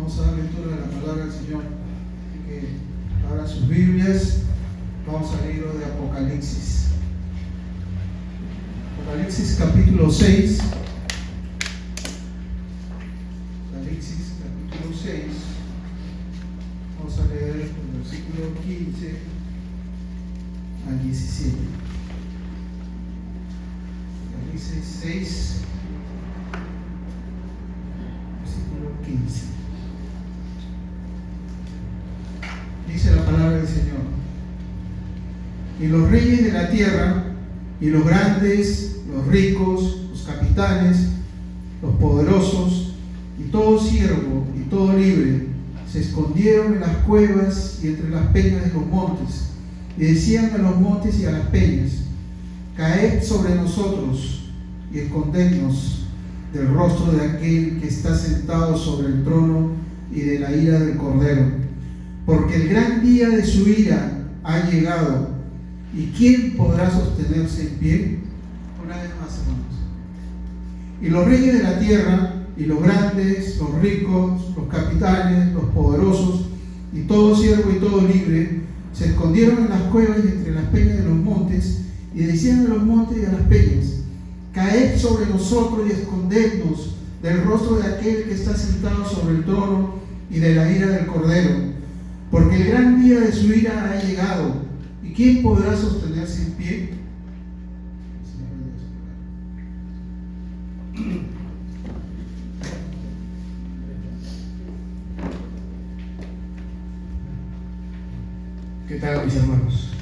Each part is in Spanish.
Vamos a dar lectura de la palabra del Señor. Así que abran sus Biblias. Vamos al libro de Apocalipsis. Apocalipsis capítulo 6. Apocalipsis capítulo 6. Vamos a leer el versículo 15 al 17. Apocalipsis 6. 15. Dice la palabra del Señor: y los reyes de la tierra, y los grandes, los ricos, los capitanes, los poderosos, y todo siervo y todo libre, se escondieron en las cuevas y entre las peñas de los montes, y decían a los montes y a las peñas: caed sobre nosotros y escondednos del rostro de aquel que está sentado sobre el trono y de la ira del Cordero, porque el gran día de su ira ha llegado, y ¿quién podrá sostenerse en pie? Una vez más, hermanos. Y los reyes de la tierra, y los grandes, los ricos, los capitanes, los poderosos, y todo siervo y todo libre, se escondieron en las cuevas y entre las peñas de los montes, y decían a los montes y a las peñas: caed sobre nosotros y escondednos del rostro de aquel que está sentado sobre el trono y de la ira del Cordero, porque el gran día de su ira ha llegado, y ¿quién podrá sostenerse en pie? ¿Qué tal, mis hermanos?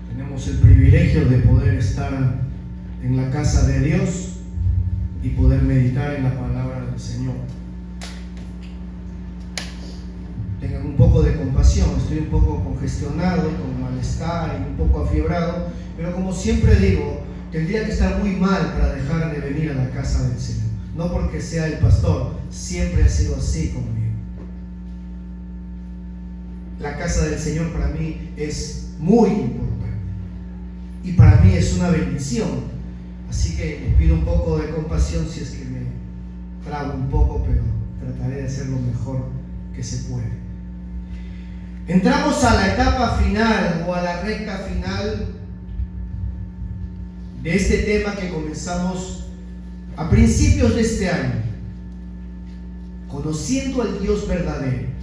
Tenemos el privilegio de poder estar en la casa de Dios y poder meditar en la palabra del Señor. Tengan un poco de compasión, estoy un poco congestionado, con malestar y un poco afiebrado, pero como siempre digo, tendría que estar muy mal para dejar de venir a la casa del Señor. No porque sea el pastor, siempre ha sido así conmigo. La casa del Señor para mí es muy importante y para mí es una bendición, así que les pido un poco de compasión si es que me trago un poco, pero trataré de hacer lo mejor que se puede. Entramos a la etapa final o a la recta final de este tema que comenzamos a principios de este año, conociendo al Dios verdadero.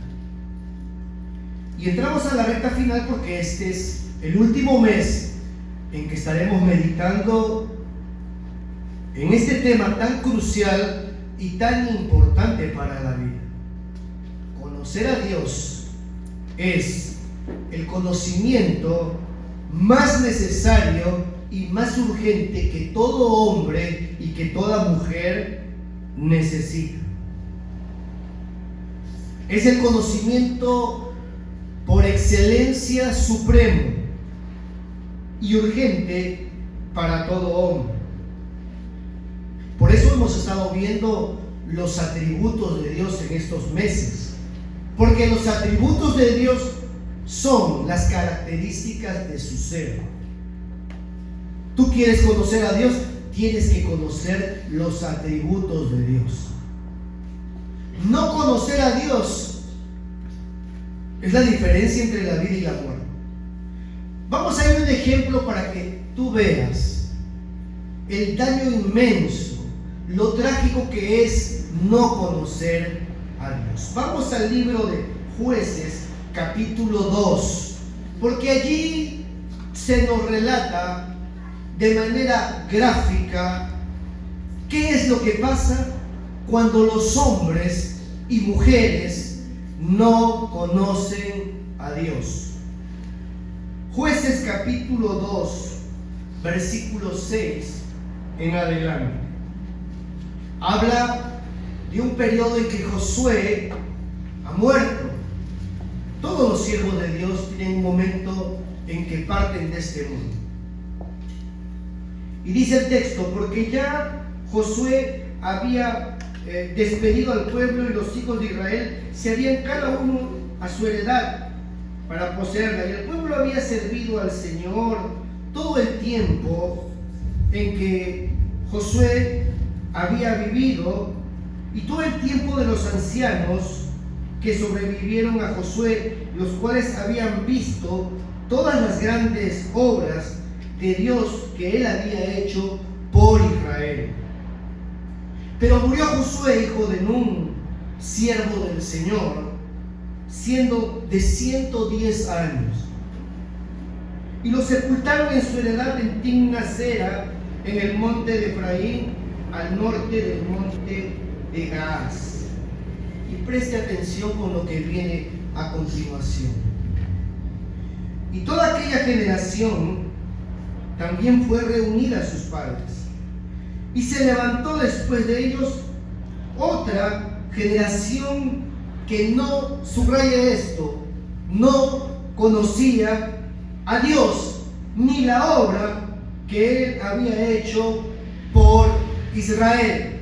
Y entramos a la recta final porque este es el último mes en que estaremos meditando en este tema tan crucial y tan importante para la vida. Conocer a Dios es el conocimiento más necesario y más urgente que todo hombre y que toda mujer necesita. Es el conocimiento por excelencia supremo y urgente para todo hombre. Por eso hemos estado viendo los atributos de Dios en estos meses, porque los atributos de Dios son las características de su ser. Tú quieres conocer a Dios, tienes que conocer los atributos de Dios. No conocer a Dios es la diferencia entre la vida y la muerte. Vamos a ver un ejemplo para que tú veas el daño inmenso, lo trágico que es no conocer a Dios. Vamos al libro de Jueces, capítulo 2, porque allí se nos relata de manera gráfica qué es lo que pasa cuando los hombres y mujeres no conocen a Dios. Jueces capítulo 2, versículo 6 en adelante. Habla de un periodo en que Josué ha muerto. Todos los siervos de Dios tienen un momento en que parten de este mundo. Y dice el texto: porque ya Josué había despedido al pueblo y los hijos de Israel se habían cada uno a su heredad para poseerla, y el pueblo había servido al Señor todo el tiempo en que Josué había vivido y todo el tiempo de los ancianos que sobrevivieron a Josué, los cuales habían visto todas las grandes obras de Dios que él había hecho por Israel. Pero murió Josué, hijo de Nun, siervo del Señor, siendo de 110 años. Y lo sepultaron en su heredad en Timnat-Sera, en el monte de Efraín, al norte del monte de Gaas. Y preste atención con lo que viene a continuación. Y toda aquella generación también fue reunida a sus padres. Y se levantó después de ellos otra generación que no, subraya esto, no conocía a Dios ni la obra que él había hecho por Israel.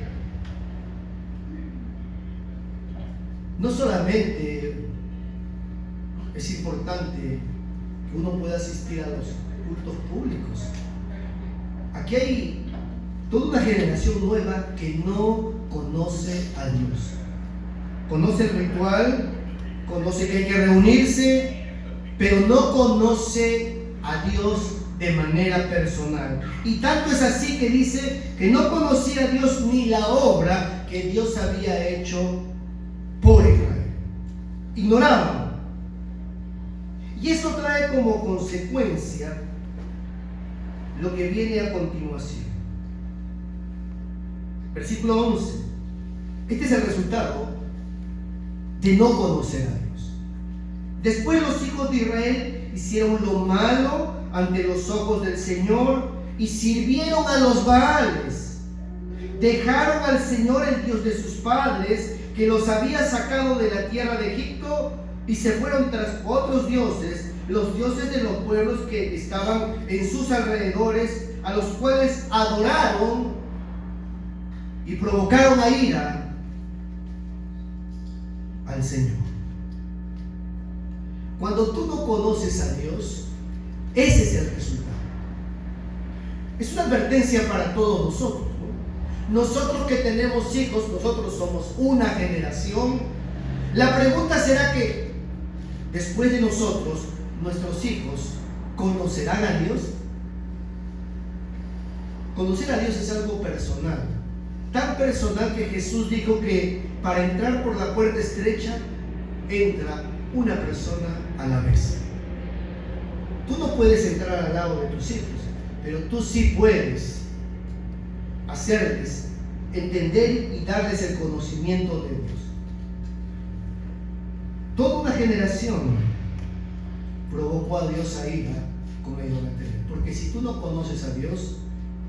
No solamente es importante que uno pueda asistir a los cultos públicos. Aquí hay toda una generación nueva que no conoce a Dios. Conoce el ritual, conoce que hay que reunirse, pero no conoce a Dios de manera personal. Y tanto es así que dice que no conocía a Dios ni la obra que Dios había hecho por Israel. Ignoraban. Y esto trae como consecuencia lo que viene a continuación. Versículo 11. Este es el resultado de no conocer a Dios. Después los hijos de Israel hicieron lo malo ante los ojos del Señor y sirvieron a los Baales. Dejaron al Señor, el Dios de sus padres, que los había sacado de la tierra de Egipto, y se fueron tras otros dioses, los dioses de los pueblos que estaban en sus alrededores, a los cuales adoraron y provocaron a ira al Señor. Cuando tú no conoces a Dios, ese es el resultado. Es una advertencia para todos nosotros, ¿no? Nosotros que tenemos hijos, nosotros somos una generación. La pregunta será que después de nosotros, nuestros hijos ¿conocerán a Dios? Conocer a Dios es algo personal, tan personal que Jesús dijo que para entrar por la puerta estrecha entra una persona a la vez. Tú no puedes entrar al lado de tus hijos, pero tú sí puedes hacerles entender y darles el conocimiento de Dios. Toda una generación provocó a Dios a ira con la idolatría, porque si tú no conoces a Dios,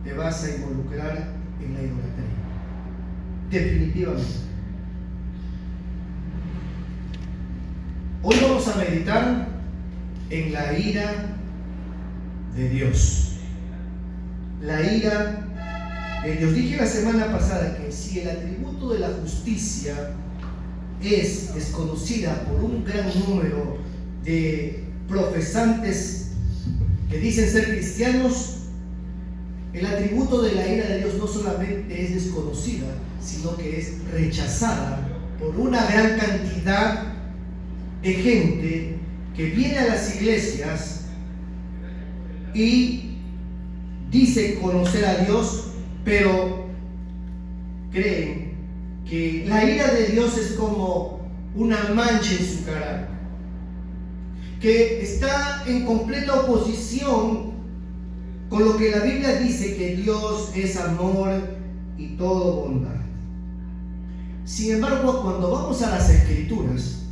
te vas a involucrar en la idolatría, definitivamente. Hoy vamos a meditar en la ira de Dios. La ira de Dios. Dije la semana pasada que si el atributo de la justicia es desconocida por un gran número de profesantes que dicen ser cristianos, el atributo de la ira de Dios no solamente es desconocida, sino que es rechazada por una gran cantidad de gente que viene a las iglesias y dice conocer a Dios, pero creen que la ira de Dios es como una mancha en su cara, que está en completa oposición con lo que la Biblia dice, que Dios es amor y todo bondad. Sin embargo, cuando vamos a las Escrituras,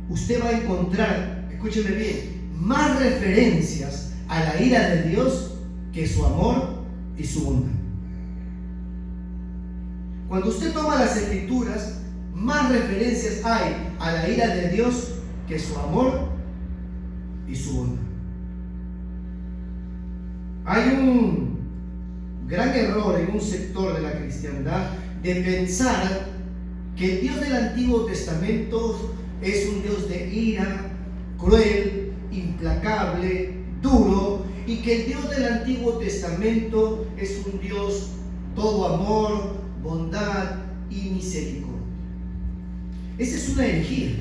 usted va a encontrar, escúcheme bien, más referencias a la ira de Dios que su amor y su bondad. Cuando usted toma las Escrituras, más referencias hay a la ira de Dios que su amor y su bondad. Hay un gran error en un sector de la cristiandad de pensar que el Dios del Antiguo Testamento es un Dios de ira, cruel, implacable, duro, y que el Dios del Antiguo Testamento es un Dios todo amor, bondad, y misericordia. Esa es una herejía.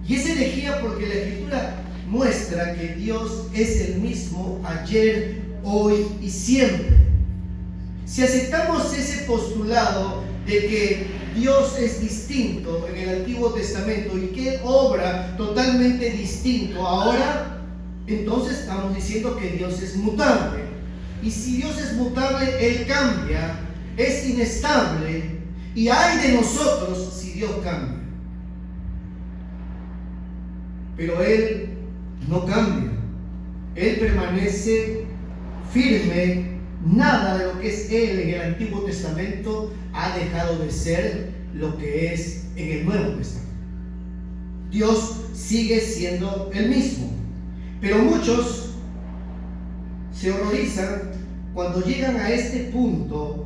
Y es herejía porque la Escritura muestra que Dios es el mismo ayer, hoy y siempre. Si aceptamos ese postulado de que Dios es distinto en el Antiguo Testamento y que Él obra totalmente distinto ahora, entonces estamos diciendo que Dios es mutable. Y si Dios es mutable, Él cambia, es inestable, y hay de nosotros si Dios cambia. Pero Él no cambia, Él permanece firme. Nada de lo que es Él en el Antiguo Testamento ha dejado de ser lo que es en el Nuevo Testamento. Dios sigue siendo el mismo. Pero muchos se horrorizan cuando llegan a este punto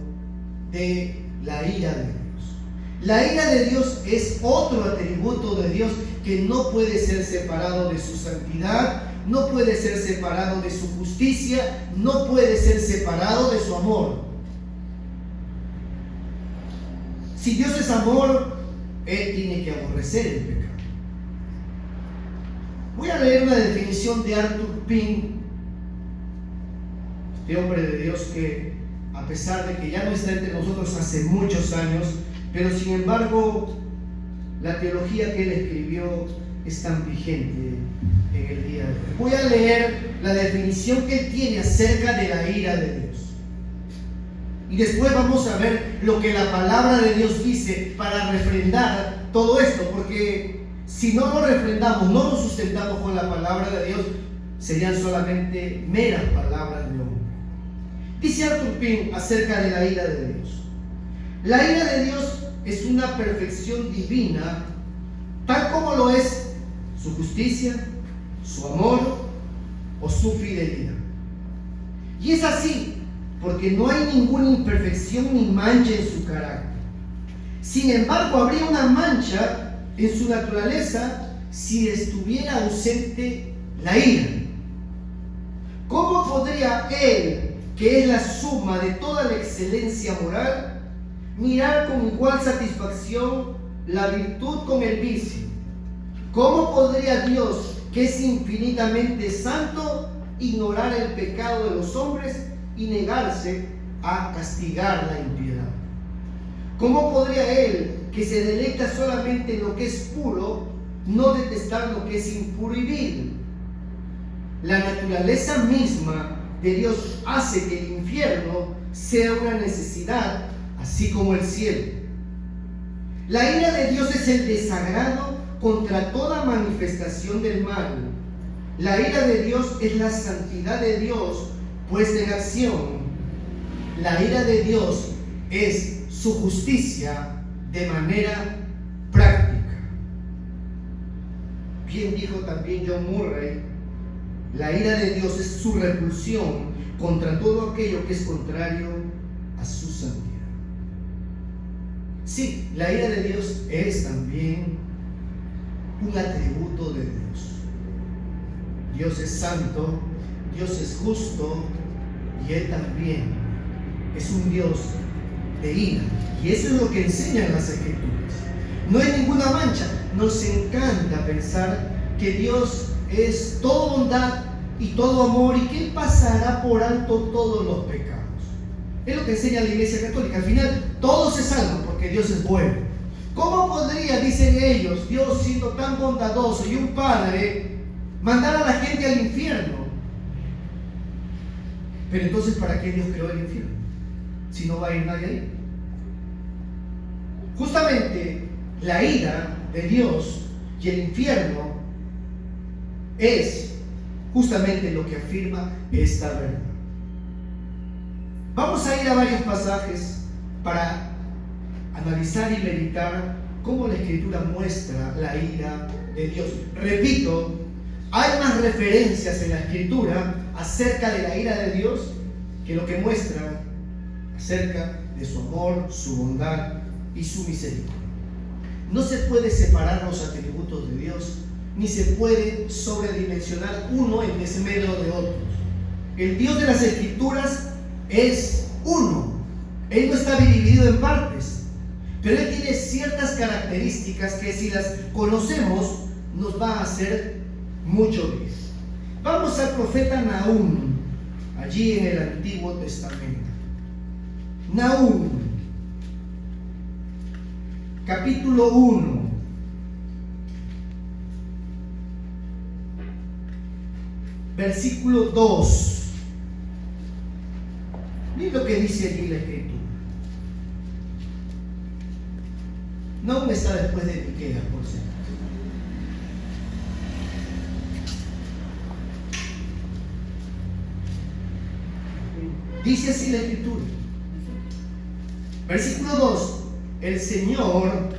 de la ira de Dios. La ira de Dios es otro atributo de Dios que no puede ser separado de su santidad, no puede ser separado de su justicia, no puede ser separado de su amor. Si Dios es amor, Él tiene que aborrecer el pecado. Voy a leer una definición de Arthur Pink, este hombre de Dios que, a pesar de que ya no está entre nosotros hace muchos años, pero sin embargo, la teología que él escribió es tan vigente en el día de hoy. Voy a leer la definición que él tiene acerca de la ira de Dios. Y después vamos a ver lo que la palabra de Dios dice para refrendar todo esto, porque si no lo refrendamos, no lo sustentamos con la palabra de Dios, serían solamente meras palabras de hombre. Dice Arthur Pink acerca de la ira de Dios. La ira de Dios es una perfección divina, tal como lo es su justicia, su amor o su fidelidad. Y es así porque no hay ninguna imperfección ni mancha en su carácter. Sin embargo, habría una mancha en su naturaleza si estuviera ausente la ira. ¿Cómo podría Él, que es la suma de toda la excelencia moral, mirar con igual satisfacción la virtud con el vicio? ¿Cómo podría Dios, que es infinitamente santo, ignorar el pecado de los hombres y negarse a castigar la impiedad? ¿Cómo podría Él, que se deleita solamente en lo que es puro, no detestar lo que es impuro y vil? La naturaleza misma de Dios hace que el infierno sea una necesidad, así como el cielo. La ira de Dios es el desagrado contra toda manifestación del mal. La ira de Dios es la santidad de Dios puesta en acción. La ira de Dios es su justicia de manera práctica. Bien dijo también John Murray, la ira de Dios es su repulsión contra todo aquello que es contrario a su santidad. Sí, la ira de Dios es también un atributo de Dios. Dios es santo, Dios es justo y Él también es un Dios de ira. Y eso es lo que enseñan las Escrituras. No hay ninguna mancha. Nos encanta pensar que Dios es todo bondad y todo amor y que Él pasará por alto todos los pecados. Es lo que enseña la Iglesia Católica. Al final todos se salvan porque Dios es bueno. ¿Cómo podría, dicen ellos, Dios siendo tan bondadoso y un Padre, mandar a la gente al infierno? Pero entonces, ¿para qué Dios creó el infierno? Si no va a ir nadie ahí. Justamente la ira de Dios y el infierno es justamente lo que afirma esta verdad. Vamos a ir a varios pasajes para analizar y meditar cómo la Escritura muestra la ira de Dios. Repito, hay más referencias en la Escritura acerca de la ira de Dios que lo que muestra acerca de su amor, su bondad y su misericordia. No se puede separar los atributos de Dios, ni se puede sobredimensionar uno en desmedro de otros. El Dios de las Escrituras es uno, Él no está dividido en partes, pero Él tiene ciertas características que si las conocemos nos va a hacer mucho bien. Vamos al profeta Nahum, allí en el Antiguo Testamento. Nahum, capítulo 1. Versículo 2. Miren lo que dice allí la Escritura. Nahum está después de Miqueas, por cierto. Dice así la Escritura. Versículo 2. El Señor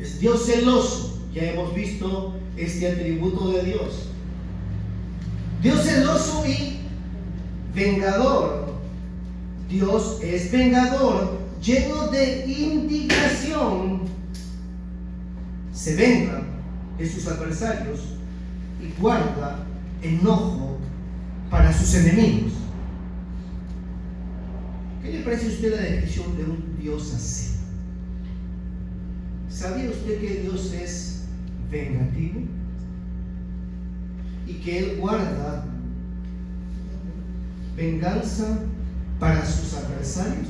es Dios celoso. Ya hemos visto este atributo de Dios. Dios celoso y vengador. Dios es vengador, lleno de indignación. Se venga de sus adversarios y guarda enojo para sus enemigos. ¿Qué le parece a usted la descripción de un Dios así? ¿Sabía usted que Dios es vengativo? Y que Él guarda venganza para sus adversarios.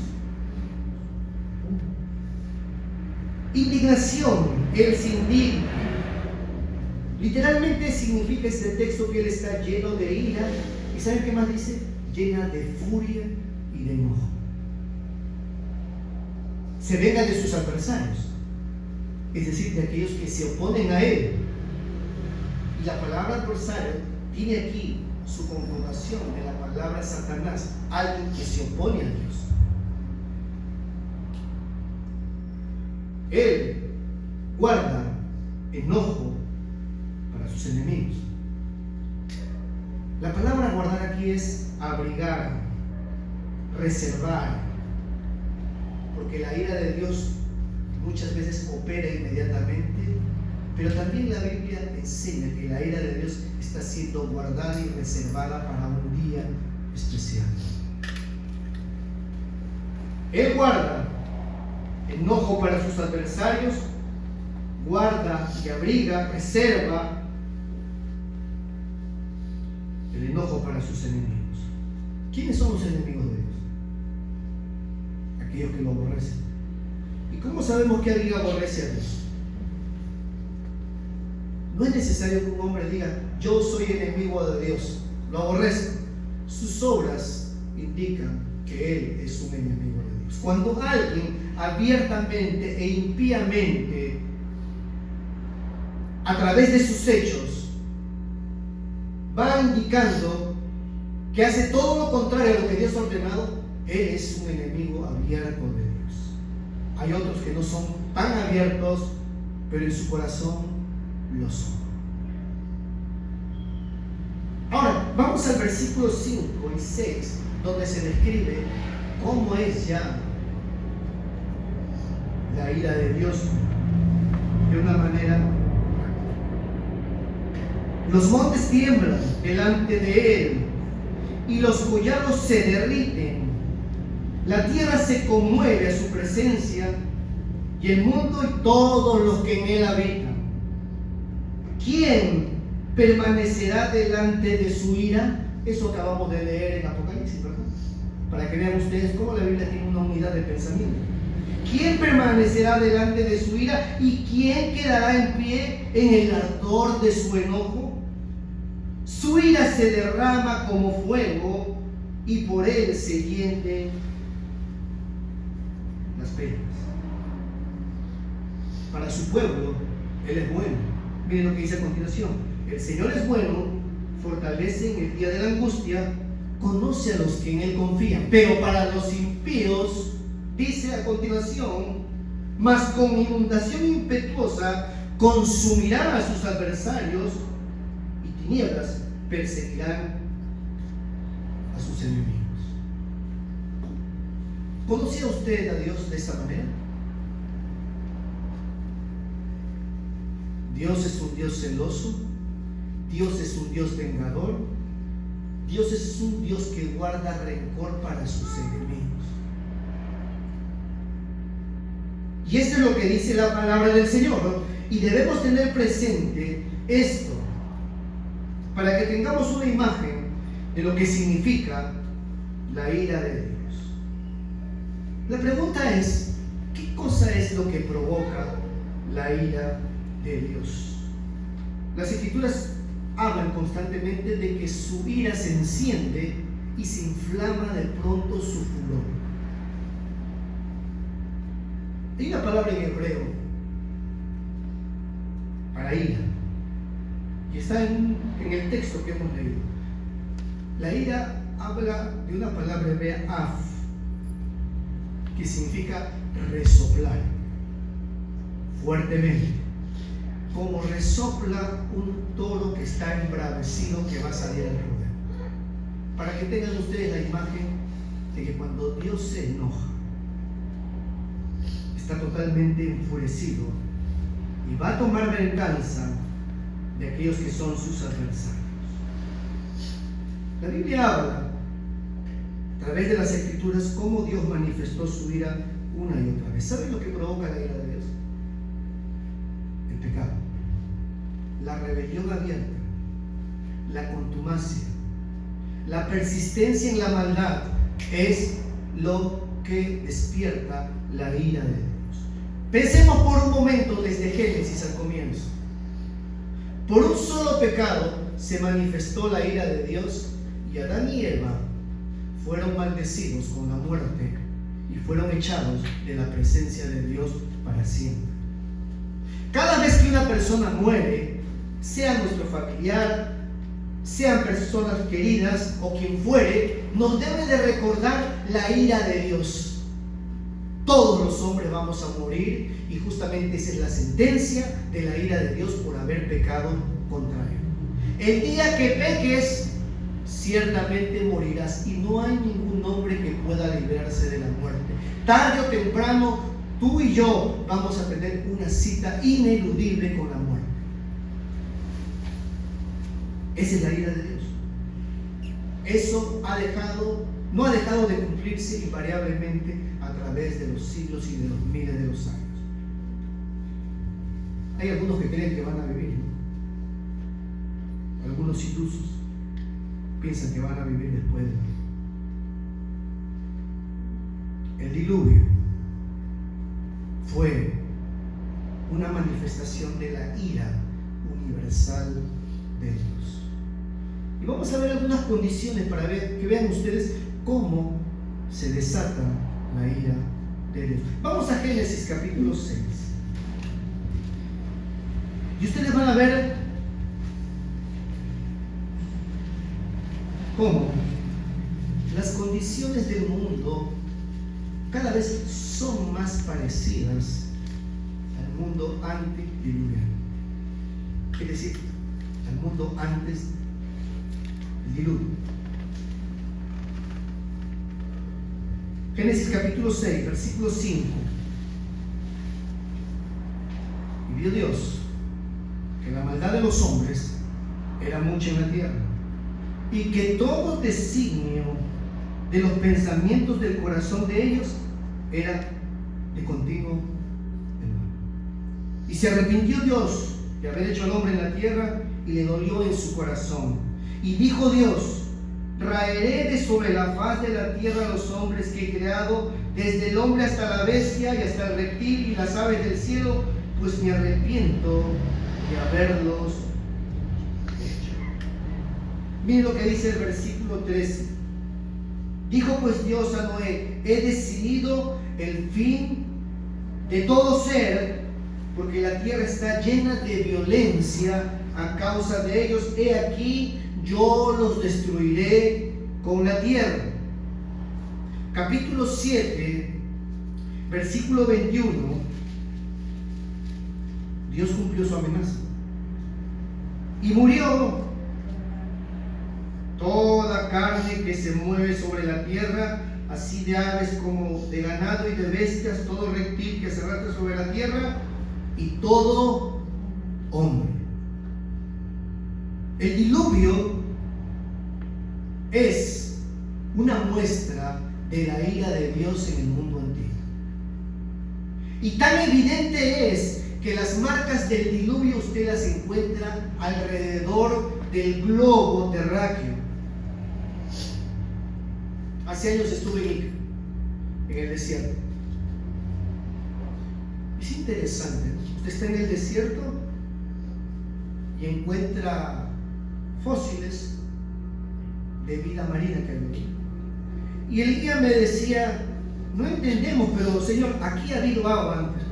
Indignación, Él se indigna. Literalmente significa este texto que Él está lleno de ira. ¿Y saben qué más dice? Llena de furia y de enojo. Se venga de sus adversarios, es decir, de aquellos que se oponen a Él. Y la palabra adversario tiene aquí su conjugación de la palabra Satanás, alguien que se opone a Dios. Él guarda enojo para sus enemigos. La palabra guardar aquí es abrigar, reservar, porque la ira de Dios muchas veces opera inmediatamente, pero también la Biblia enseña que la ira de Dios está siendo guardada y reservada para un día especial. Él guarda enojo para sus adversarios, guarda y abriga, reserva el enojo para sus enemigos. ¿Quiénes son los enemigos de Dios? Aquellos que lo aborrecen. ¿Y cómo sabemos que alguien aborrece a Dios? No es necesario que un hombre diga, yo soy enemigo de Dios. Lo aborrece. Sus obras indican que él es un enemigo de Dios. Cuando alguien abiertamente e impíamente, a través de sus hechos, va indicando que hace todo lo contrario a lo que Dios ha ordenado, él es un enemigo abierto de Dios. Hay otros que no son tan abiertos, pero en su corazón lo son. Ahora, vamos al versículo 5 y 6, donde se describe cómo es ya la ira de Dios de una manera. Los montes tiemblan delante de Él y los collados se derriten. La tierra se conmueve a su presencia y el mundo y todos los que en él habitan. ¿Quién permanecerá delante de su ira? Eso acabamos de leer en Apocalipsis, ¿verdad? Para que vean ustedes cómo la Biblia tiene una unidad de pensamiento. ¿Quién permanecerá delante de su ira? ¿Y quién quedará en pie en el ardor de su enojo? Su ira se derrama como fuego y por él se hienden las penas. Para su pueblo, Él es bueno. Miren lo que dice a continuación. El Señor es bueno, fortalece en el día de la angustia, conoce a los que en Él confían. Pero para los impíos, dice a continuación, mas con inundación impetuosa consumirán a sus adversarios y tinieblas perseguirán a sus enemigos. ¿Conocía usted a Dios de esta manera? Dios es un Dios celoso, Dios es un Dios vengador, Dios es un Dios que guarda rencor para sus enemigos. Y esto es lo que dice la palabra del Señor, ¿no? Y debemos tener presente esto para que tengamos una imagen de lo que significa la ira de Dios. La pregunta es, ¿qué cosa es lo que provoca la ira de Dios? Las Escrituras hablan constantemente de que su ira se enciende y se inflama de pronto su furor. Hay una palabra en hebreo para ira, y está en el texto que hemos leído. La ira habla de una palabra hebrea, af, que significa resoplar fuertemente, como resopla un toro que está embravecido que va a salir al ruedo. Para que tengan ustedes la imagen de que cuando Dios se enoja, está totalmente enfurecido y va a tomar venganza de aquellos que son sus adversarios. La Biblia habla a través de las Escrituras cómo Dios manifestó su ira una y otra vez. ¿Saben lo que provoca la ira de Dios? El pecado, la rebelión abierta, la contumacia, la persistencia en la maldad es lo que despierta la ira de Dios. Pensemos por un momento desde Génesis al comienzo. Por un solo pecado se manifestó la ira de Dios y Adán y Eva fueron maldecidos con la muerte y fueron echados de la presencia de Dios para siempre. Cada vez que una persona muere, sea nuestro familiar, sean personas queridas o quien fuere, nos debe de recordar la ira de Dios. Todos los hombres vamos a morir y justamente esa es la sentencia de la ira de Dios por haber pecado contra Él. El día que peques, ciertamente morirás y no hay ningún hombre que pueda librarse de la muerte. Tarde o temprano, tú y yo vamos a tener una cita ineludible con la muerte. Esa es la ira de Dios. Eso no ha dejado de cumplirse invariablemente a través de los siglos y de los miles de los años. Hay algunos que creen que van a vivir, ¿no? Algunos ilusos piensan que van a vivir después de morir. El diluvio fue una manifestación de la ira universal de Dios. Y vamos a ver algunas condiciones para que vean ustedes cómo se desata la ira de Dios. Vamos a Génesis capítulo 6. Y ustedes van a ver cómo las condiciones del mundo cada vez son más parecidas al mundo antediluviano. Es decir, al mundo antes del diluvio. Génesis capítulo 6, versículo 5. Y vio Dios que la maldad de los hombres era mucha en la tierra, y que todo designio de los pensamientos del corazón de ellos era de continuo mal. Y se arrepintió Dios de haber hecho al hombre en la tierra, y le dolió en su corazón. Y dijo Dios: traeré de sobre la faz de la tierra a los hombres que he creado, desde el hombre hasta la bestia y hasta el reptil y las aves del cielo, pues me arrepiento de haberlos hecho. Miren lo que dice el versículo 13. Dijo pues Dios a Noé: he decidido el fin de todo ser, porque la tierra está llena de violencia a causa de ellos. He aquí, yo los destruiré con la tierra. Capítulo 7, versículo 21. Dios cumplió su amenaza y murió toda carne que se mueve sobre la tierra, así de aves como de ganado y de bestias, todo reptil que se arrastra sobre la tierra, y todo hombre. El diluvio es una muestra de la ira de Dios en el mundo antiguo. Y tan evidente es que las marcas del diluvio usted las encuentra alrededor del globo terráqueo. Hace años estuve en Ica, en el desierto. Es interesante, usted está en el desierto y encuentra fósiles de vida marina que había. Y el guía me decía, no entendemos, pero señor, aquí ha habido agua antes.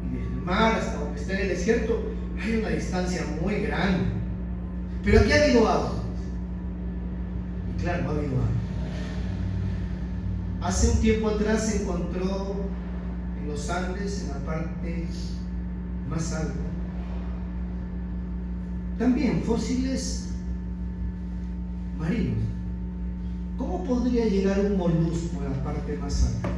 Y desde el mar hasta donde está en el desierto hay una distancia muy grande, pero aquí ha habido agua. Y claro, ha habido agua. Hace un tiempo atrás se encontró en los Andes, en la parte más alta, también fósiles marinos. ¿Cómo podría llegar un molusco a la parte más alta?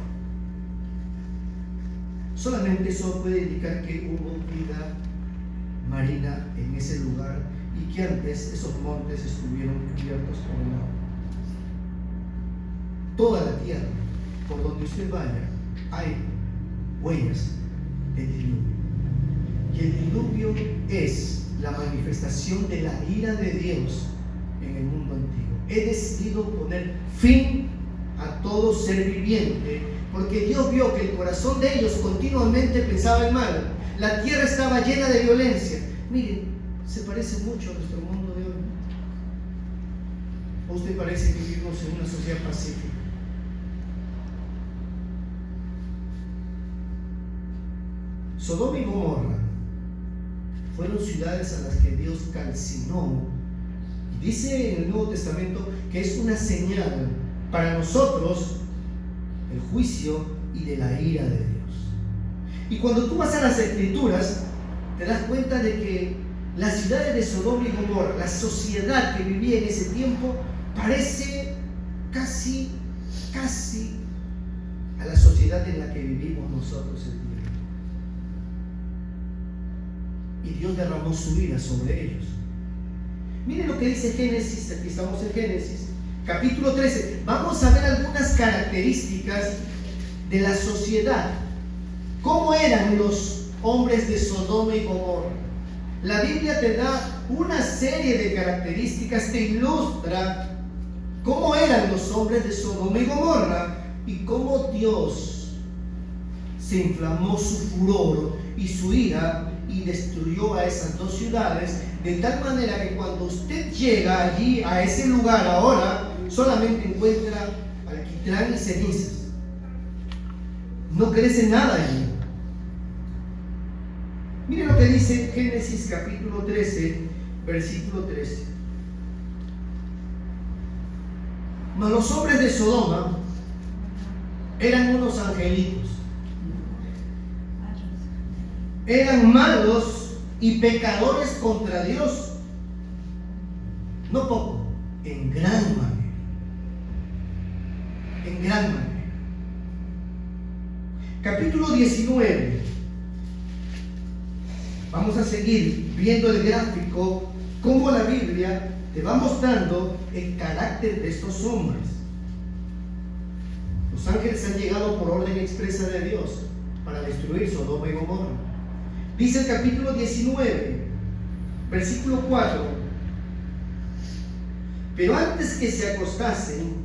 Solamente eso puede indicar que hubo vida marina en ese lugar y que antes esos montes estuvieron cubiertos por el agua. Toda la tierra, por donde usted vaya, hay huellas del diluvio. Y el diluvio es la manifestación de la ira de Dios en el mundo antiguo. He decidido poner fin a todo ser viviente, porque Dios vio que el corazón de ellos continuamente pensaba en mal. La tierra estaba llena de violencia. Miren, se parece mucho a nuestro mundo de hoy. ¿O usted parece que vivimos en una sociedad pacífica? Sodoma y Gomorra fueron ciudades a las que Dios calcinó. Y dice en el Nuevo Testamento que es una señal para nosotros del juicio y de la ira de Dios. Y cuando tú vas a las Escrituras, te das cuenta de que las ciudades de Sodoma y Gomorra, la sociedad que vivía en ese tiempo, parece casi a la sociedad en la que vivimos nosotros el día. Y Dios derramó su ira sobre ellos. Miren lo que dice Génesis, aquí estamos en Génesis, capítulo 13. Vamos a ver algunas características de la sociedad. ¿Cómo eran los hombres de Sodoma y Gomorra? La Biblia te da una serie de características, te ilustra cómo eran los hombres de Sodoma y Gomorra y cómo Dios se inflamó su furor y su ira y destruyó a esas dos ciudades, de tal manera que cuando usted llega allí, a ese lugar ahora, solamente encuentra alquitrán y cenizas. No crece nada allí. Mire lo que dice Génesis capítulo 13, versículo 13. Mas los hombres de Sodoma eran unos angelitos. Eran malos y pecadores contra Dios. No poco, en gran manera. En gran manera. Capítulo 19. Vamos a seguir viendo el gráfico, cómo la Biblia te va mostrando el carácter de estos hombres. Los ángeles han llegado por orden expresa de Dios para destruir Sodoma y Gomorra. Dice el capítulo 19, versículo 4. Pero antes que se acostasen,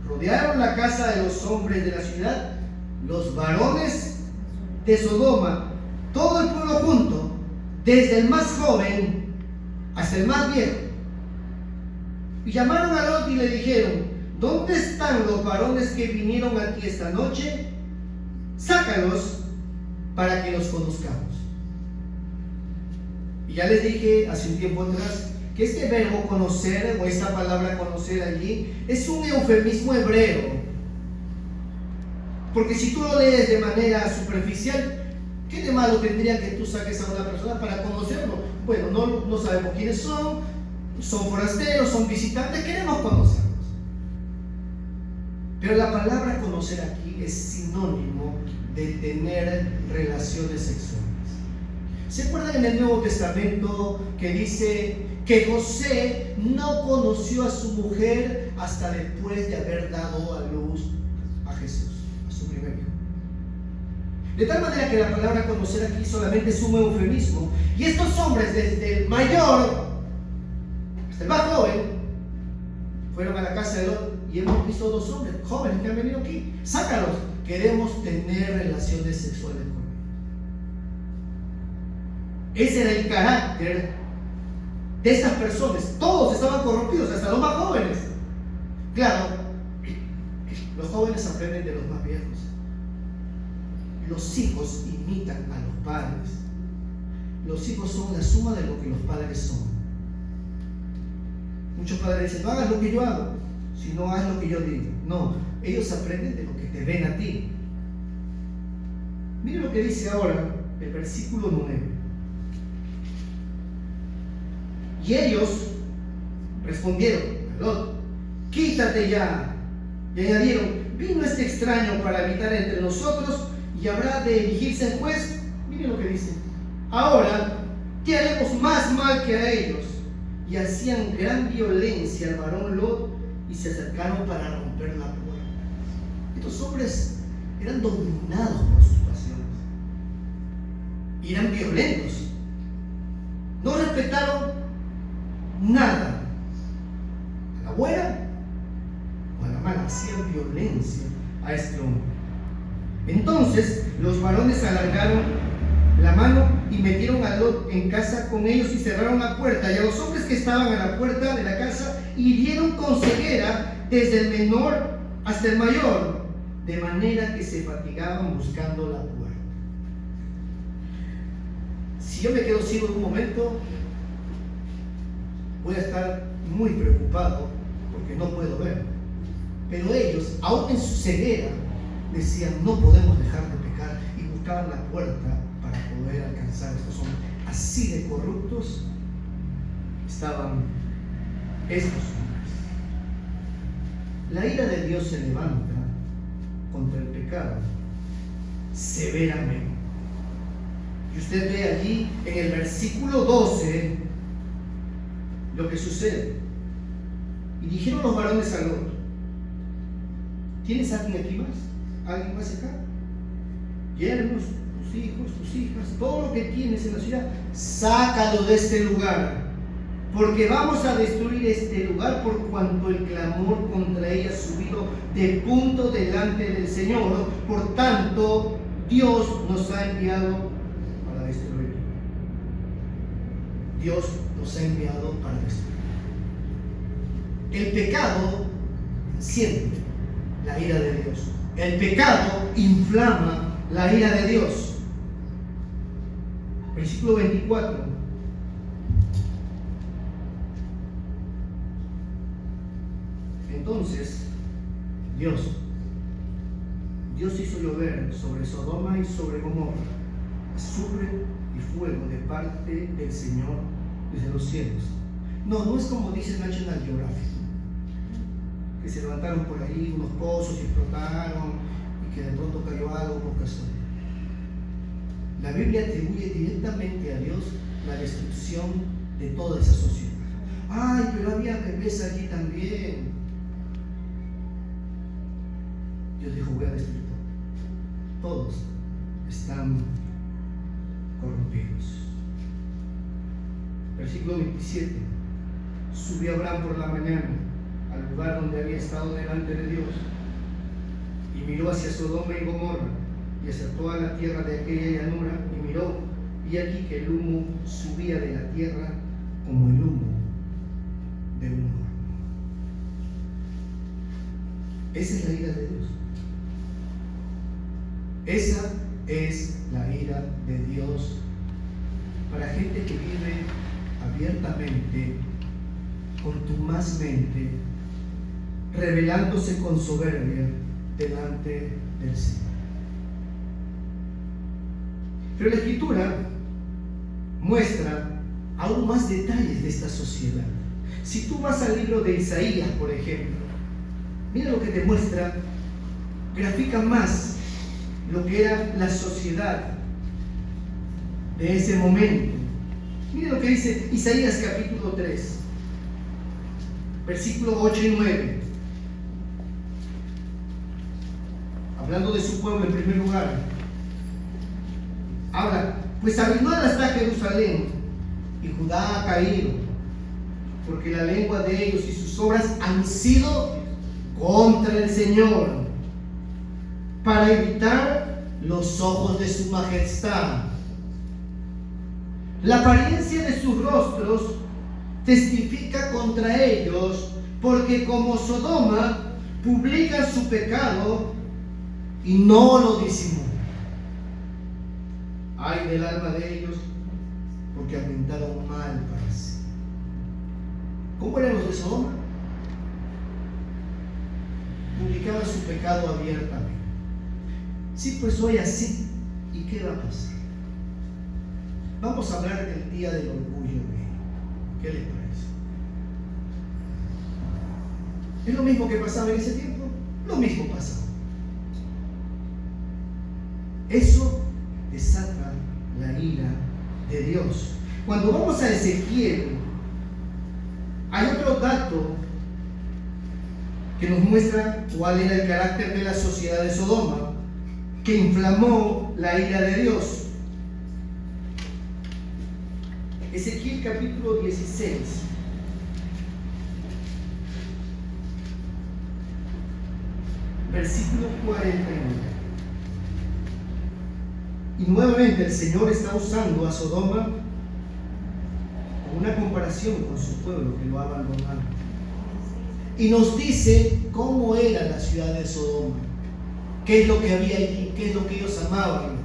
rodearon la casa de los hombres de la ciudad, los varones de Sodoma, todo el pueblo junto, desde el más joven hasta el más viejo. Y llamaron a Lot y le dijeron: ¿dónde están los varones que vinieron aquí esta noche? Sácalos para que los conozcamos. Y ya les dije hace un tiempo atrás que este verbo conocer, o esta palabra conocer allí, es un eufemismo hebreo. Porque si tú lo lees de manera superficial, ¿qué de malo tendría que tú saques a una persona para conocerlo? Bueno, no sabemos quiénes son forasteros, son visitantes, queremos conocerlos. Pero la palabra conocer aquí es sinónimo de tener relaciones sexuales. ¿Se acuerdan en el Nuevo Testamento que dice que José no conoció a su mujer hasta después de haber dado a luz a Jesús, a su primer hijo? De tal manera que la palabra conocer aquí solamente es un eufemismo. Y estos hombres, desde el mayor hasta el más joven, fueron a la casa de Lot y hemos visto dos hombres jóvenes que han venido aquí. Sácalos. Queremos tener relaciones sexuales con ellos. Ese era el carácter de estas personas. Todos estaban corrompidos, hasta los más jóvenes. Claro, los jóvenes aprenden de los más viejos. Los hijos imitan a los padres. Los hijos son la suma de lo que los padres son. Muchos padres dicen, no hagas lo que yo hago, sino haz lo que yo digo. No, ellos aprenden de lo que te ven a ti. Miren lo que dice ahora el versículo 9. Y ellos respondieron a Lot, quítate ya. Y añadieron, vino este extraño para habitar entre nosotros y habrá de erigirse en juez. Miren lo que dice. Ahora te haremos más mal que a ellos. Y hacían gran violencia al varón Lot y se acercaron para romper la puerta. Estos hombres eran dominados por sus pasiones y eran violentos. No respetaron nada, a la buena o a la mala. Hacían violencia a este hombre. Entonces los varones alargaron la mano y metieron a Lot en casa con ellos y cerraron la puerta, y a los hombres que estaban a la puerta de la casa hirieron con ceguera desde el menor hasta el mayor, de manera que se fatigaban buscando la puerta. Si yo me quedo ciego en un momento, voy a estar muy preocupado porque no puedo ver. Pero ellos, aún en su ceguera, decían, no podemos dejar de pecar, y buscaban la puerta para poder alcanzar a estos hombres. Así de corruptos estaban estos hombres. La ira de Dios se levanta contra el pecado severamente. Y usted ve allí en el versículo 12 lo que sucede. Y dijeron los varones a Lot, ¿tienes alguien aquí más? ¿Alguien más acá? Yernos, tus hijos, tus hijas, todo lo que tienes en la ciudad, sácalo de este lugar, porque vamos a destruir este lugar por cuanto el clamor contra ella ha subido de punto delante del Señor. Por tanto, Dios nos ha enviado para destruir. Dios nos ha enviado para destruir. El pecado enciende la ira de Dios. El pecado inflama la ira de Dios. Versículo 24. Entonces, Dios hizo llover sobre Sodoma y sobre Gomorra azufre y fuego de parte del Señor desde los cielos. No es como dice National Geographic, que se levantaron por ahí unos pozos y explotaron y que de pronto cayó algo por casualidad. La Biblia atribuye directamente a Dios la destrucción de toda esa sociedad. Ay, pero había bebés allí también. Dios dijo, voy a destruir todo. Todos están corrompidos. Versículo 27. Subió Abraham por la mañana al lugar donde había estado delante de Dios y miró hacia Sodoma y Gomorra y hacia toda la tierra de aquella llanura, y miró, y aquí que el humo subía de la tierra como el humo de un horno. Esa es la ira de Dios. Esa es la ira de Dios para gente que vive abiertamente, contumazmente, rebelándose con soberbia delante del Señor. Pero la Escritura muestra aún más detalles de esta sociedad. Si tú vas al libro de Isaías, por ejemplo, mira lo que te muestra, grafica más lo que era la sociedad de ese momento. Mira lo que dice Isaías capítulo 3, versículos 8 y 9. Hablando de su pueblo en primer lugar. Habla, pues arruinada está Jerusalén y Judá ha caído, porque la lengua de ellos y sus obras han sido contra el Señor, para evitar los ojos de su majestad. La apariencia de sus rostros testifica contra ellos, porque como Sodoma publican su pecado y no lo disimulan. Ay del alma de ellos, porque aumentaron mal para sí. ¿Cómo eran los de Sodoma? Publicaban su pecado abiertamente. Sí, pues hoy así. ¿Y qué va a pasar? Vamos a hablar del día del orgullo gay. ¿Qué les parece? ¿Es lo mismo que pasaba en ese tiempo? Lo mismo pasaba. Eso desata la ira de Dios. Cuando vamos a Ezequiel, hay otro dato que nos muestra cuál era el carácter de la sociedad de Sodoma, que inflamó la ira de Dios. Ezequiel capítulo 16. Versículo 49. Y nuevamente el Señor está usando a Sodoma como una comparación con su pueblo que lo ha abandonado. Y nos dice cómo era la ciudad de Sodoma, qué es lo que había allí, qué es lo que ellos amaban.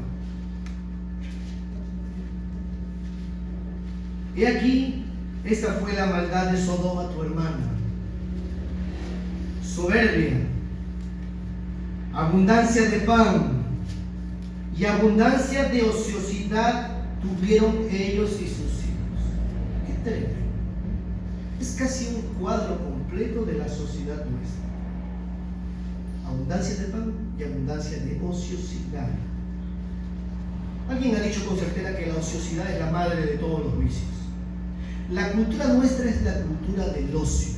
Y aquí, esta fue la maldad de Sodoma, tu hermana. Soberbia, abundancia de pan y abundancia de ociosidad tuvieron ellos y sus hijos. Qué tremendo. Es casi un cuadro completo de la sociedad nuestra. Abundancia de pan y abundancia de ociosidad. Alguien ha dicho con certeza que la ociosidad es la madre de todos los vicios. La cultura nuestra es la cultura del ocio.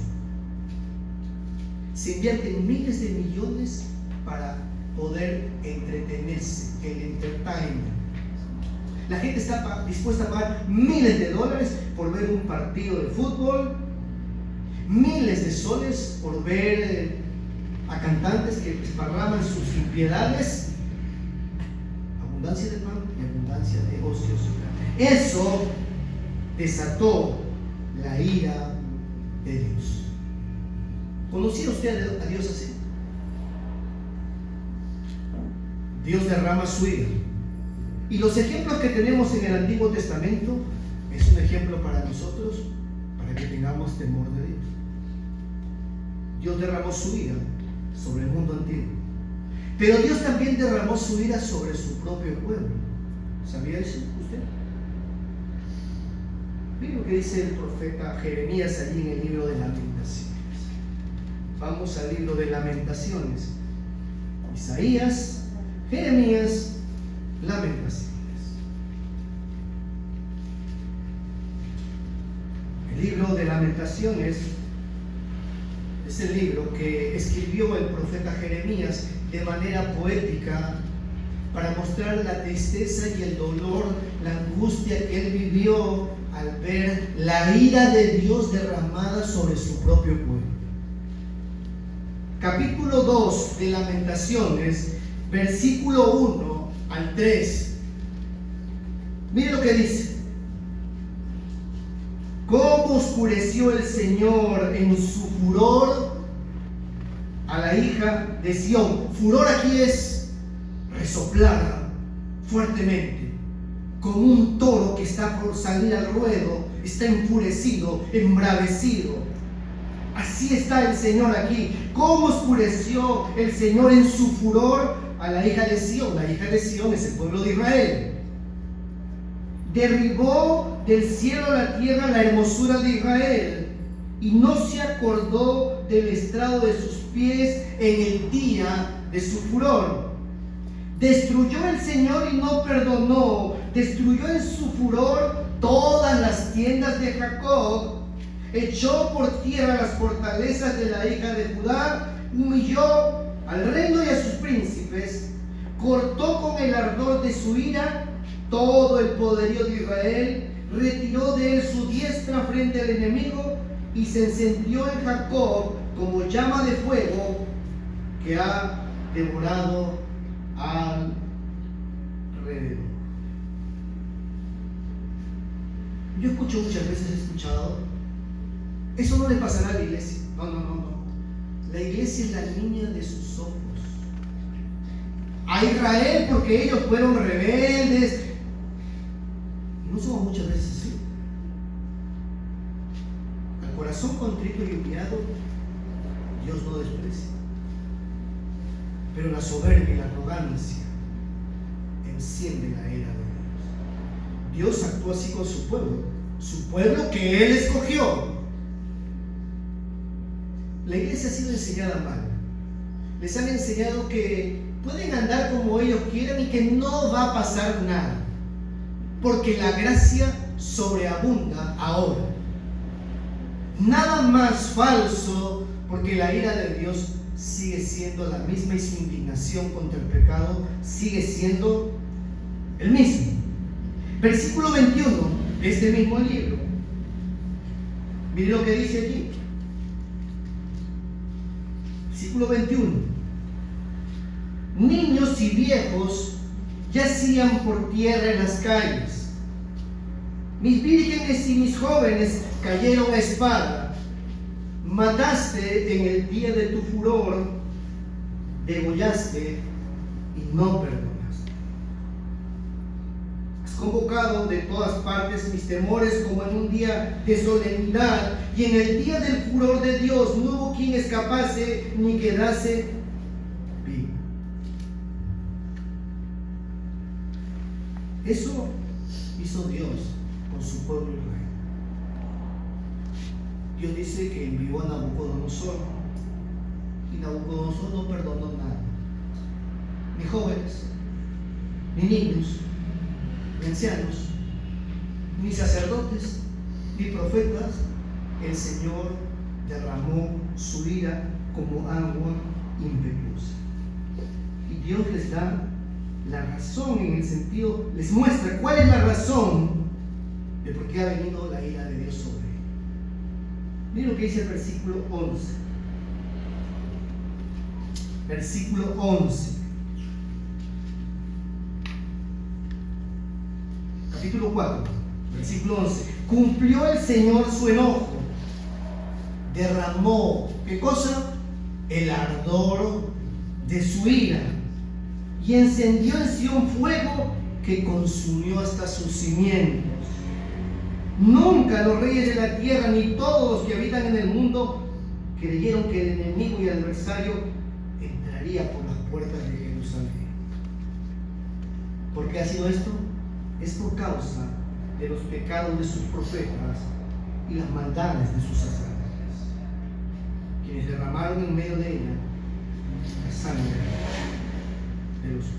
Se invierten miles de millones para poder entretenerse, el entertainment. La gente está dispuesta a pagar miles de dólares por ver un partido de fútbol, miles de soles por ver a cantantes que desparraman sus impiedades. Abundancia de pan y abundancia de ociosidad. Eso desató la ira de Dios. ¿Conocía usted a Dios así? Dios derrama su ira. Y los ejemplos que tenemos en el Antiguo Testamento es un ejemplo para nosotros, para que tengamos temor de Dios. Dios derramó su ira sobre el mundo antiguo, pero Dios también derramó su ira sobre su propio pueblo. ¿Sabía eso usted? Miren lo que dice el profeta Jeremías allí en el libro de Lamentaciones. Vamos al libro de Lamentaciones. Isaías, Jeremías, Lamentaciones. El libro de Lamentaciones es el libro que escribió el profeta Jeremías de manera poética para mostrar la tristeza y el dolor, la angustia que él vivió al ver la ira de Dios derramada sobre su propio pueblo. Capítulo 2 de Lamentaciones, versículo 1 al 3. Mire lo que dice. ¿Cómo oscureció el Señor en su furor a la hija de Sión? Furor aquí es resoplar fuertemente, como un toro que está por salir al ruedo, está enfurecido, embravecido. Así está el Señor aquí. ¿Cómo oscureció el Señor en su furor a la hija de Sión? La hija de Sión es el pueblo de Israel. Derribó del cielo a la tierra la hermosura de Israel, y no se acordó del estrado de sus pies en el día de su furor. Destruyó el Señor y no perdonó. Destruyó en su furor todas las tiendas de Jacob. Echó por tierra las fortalezas de la hija de Judá. Humilló al reino y a sus príncipes. Cortó con el ardor de su ira todo el poderío de Israel, retiró de él su diestra frente al enemigo y se encendió en Jacob como llama de fuego que ha devorado alrededor. Yo escucho muchas veces, he escuchado, eso no le pasará a la iglesia. No. La iglesia es la niña de sus ojos. A Israel porque ellos fueron rebeldes. Y no somos muchas veces así. Al corazón contrito y humillado, Dios no desprecia. Pero la soberbia y la arrogancia enciende la ira de Dios. Dios actuó así con su pueblo que Él escogió. La iglesia ha sido enseñada mal. Les han enseñado que pueden andar como ellos quieran y que no va a pasar nada, porque la gracia sobreabunda ahora. Nada más falso, porque la ira de Dios sigue siendo la misma y su indignación contra el pecado sigue siendo el mismo. Versículo 21 de este mismo libro. Mire lo que dice allí. Versículo 21. Niños y viejos yacían por tierra en las calles. Mis vírgenes y mis jóvenes cayeron a espada. Mataste en el día de tu furor, degollaste y no perdonaste. Has convocado de todas partes mis temores como en un día de solemnidad, y en el día del furor de Dios no hubo quien escapase ni quedase vivo. Eso hizo Dios con su pueblo Israel. Dios dice que envió a Nabucodonosor, y Nabucodonosor no perdonó nada. Ni jóvenes, ni niños, ni ancianos, ni sacerdotes, ni profetas. El Señor derramó su ira como agua impetuosa. Y Dios les da la razón, en el sentido, les muestra cuál es la razón de por qué ha venido la ira de Dios sobre él. Miren lo que dice el versículo 11. Versículo 11. Capítulo 4, versículo 11. Cumplió el Señor su enojo. Derramó, ¿qué cosa? El ardor de su ira. Y encendió en Sión fuego que consumió hasta sus cimientos. Nunca los reyes de la tierra ni todos los que habitan en el mundo creyeron que el enemigo y el adversario entraría por las puertas de Jerusalén. ¿Por qué ha sido esto? Es por causa de los pecados de sus profetas y las maldades de sus sacerdotes, quienes derramaron en medio de ella la sangre de los justos.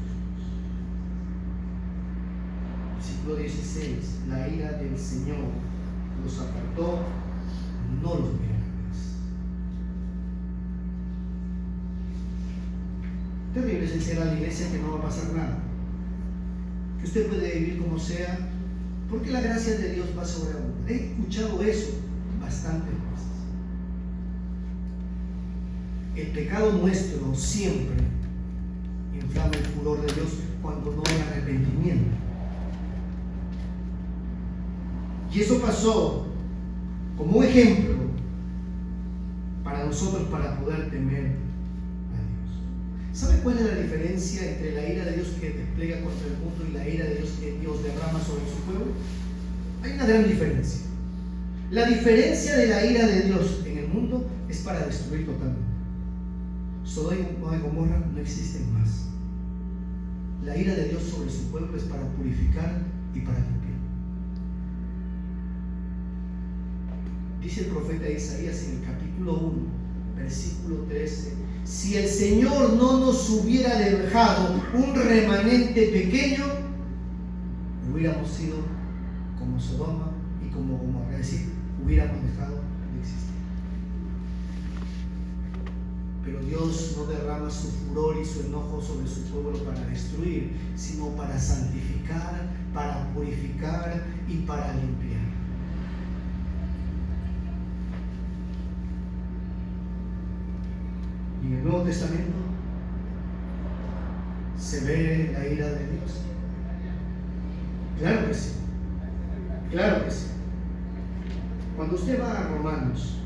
Versículo 16. La ira del Señor los apartó, no los mirarás. Terrible es enseñar a la iglesia que no va a pasar nada, que usted puede vivir como sea, porque la gracia de Dios va sobreabundar. He escuchado eso bastantes veces. El pecado nuestro siempre inflama el furor de Dios cuando no hay arrepentimiento. Y eso pasó como un ejemplo para nosotros para poder temer a Dios. ¿Sabe cuál es la diferencia entre la ira de Dios que despliega contra el mundo y la ira de Dios que Dios derrama sobre su pueblo? Hay una gran diferencia. La diferencia de la ira de Dios en el mundo es para destruir totalmente. Sodoma y Gomorra no existen más. La ira de Dios sobre su pueblo es para purificar y para limpiar. Dice el profeta Isaías en el capítulo 1, versículo 13: si el Señor no nos hubiera dejado un remanente pequeño, hubiéramos sido como Sodoma y como Gomorra, es decir, hubiéramos dejado de existir. Pero Dios no derrama su furor y su enojo sobre su pueblo para destruir, sino para santificar, para purificar y para limpiar. Y en el Nuevo Testamento se ve la ira de Dios. Claro que sí, claro que sí. Cuando usted va a Romanos,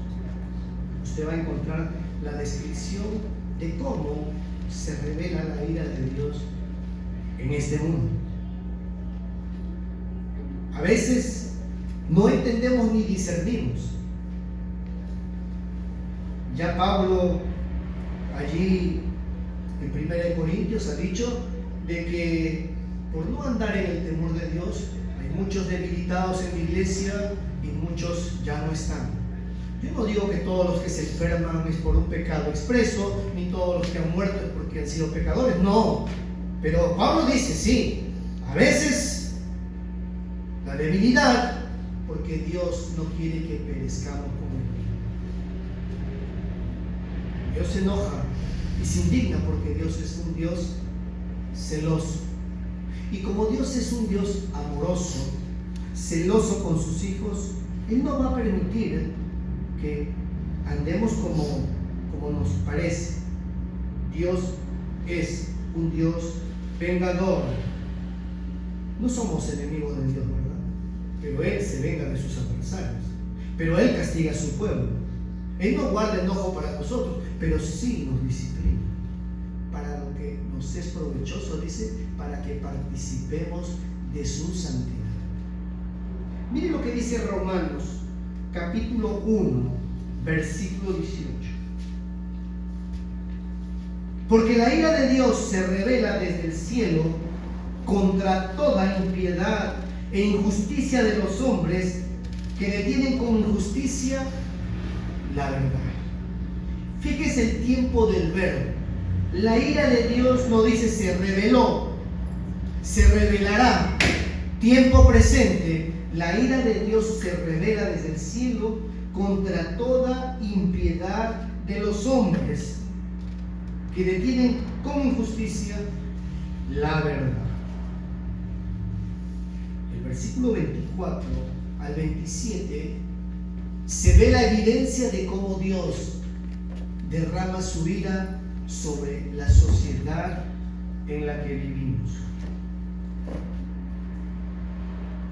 usted va a encontrar la descripción de cómo se revela la ira de Dios en este mundo. A veces no entendemos ni discernimos. Ya Pablo allí en 1 Corintios ha dicho de que por no andar en el temor de Dios hay muchos debilitados en la iglesia y muchos ya no están. Yo no digo que todos los que se enferman es por un pecado expreso, ni todos los que han muerto es porque han sido pecadores, no. Pero Pablo dice, sí, a veces la debilidad, porque Dios no quiere que perezcamos como Él. Dios se enoja y se indigna porque Dios es un Dios celoso. Y como Dios es un Dios amoroso, celoso con sus hijos, Él no va a permitir que andemos como nos parece. Dios es un Dios vengador. No somos enemigos de Dios, ¿verdad? Pero Él se venga de sus adversarios. Pero Él castiga a su pueblo. Él no guarda enojo para nosotros, pero sí nos disciplina. Para lo que nos es provechoso, dice, para que participemos de su santidad. Miren lo que dice Romanos, capítulo 1, versículo 18. Porque la ira de Dios se revela desde el cielo contra toda impiedad e injusticia de los hombres que detienen con injusticia la verdad. Fíjese el tiempo del verbo. La ira de Dios no dice se reveló, se revelará. Tiempo presente. La ira de Dios se revela desde el cielo contra toda impiedad de los hombres que detienen con injusticia la verdad. El versículo 24 al 27 se ve la evidencia de cómo Dios derrama su ira sobre la sociedad en la que vivimos.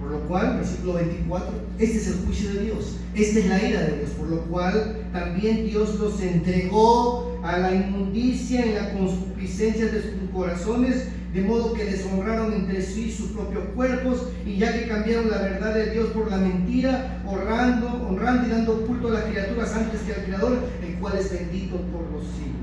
Por lo cual, versículo 24, este es el juicio de Dios, esta es la ira de Dios, por lo cual también Dios los entregó a la inmundicia en la concupiscencia de sus corazones, de modo que deshonraron entre sí sus propios cuerpos, y ya que cambiaron la verdad de Dios por la mentira, honrando y dando culto a las criaturas antes que al Creador, el cual es bendito por los siglos.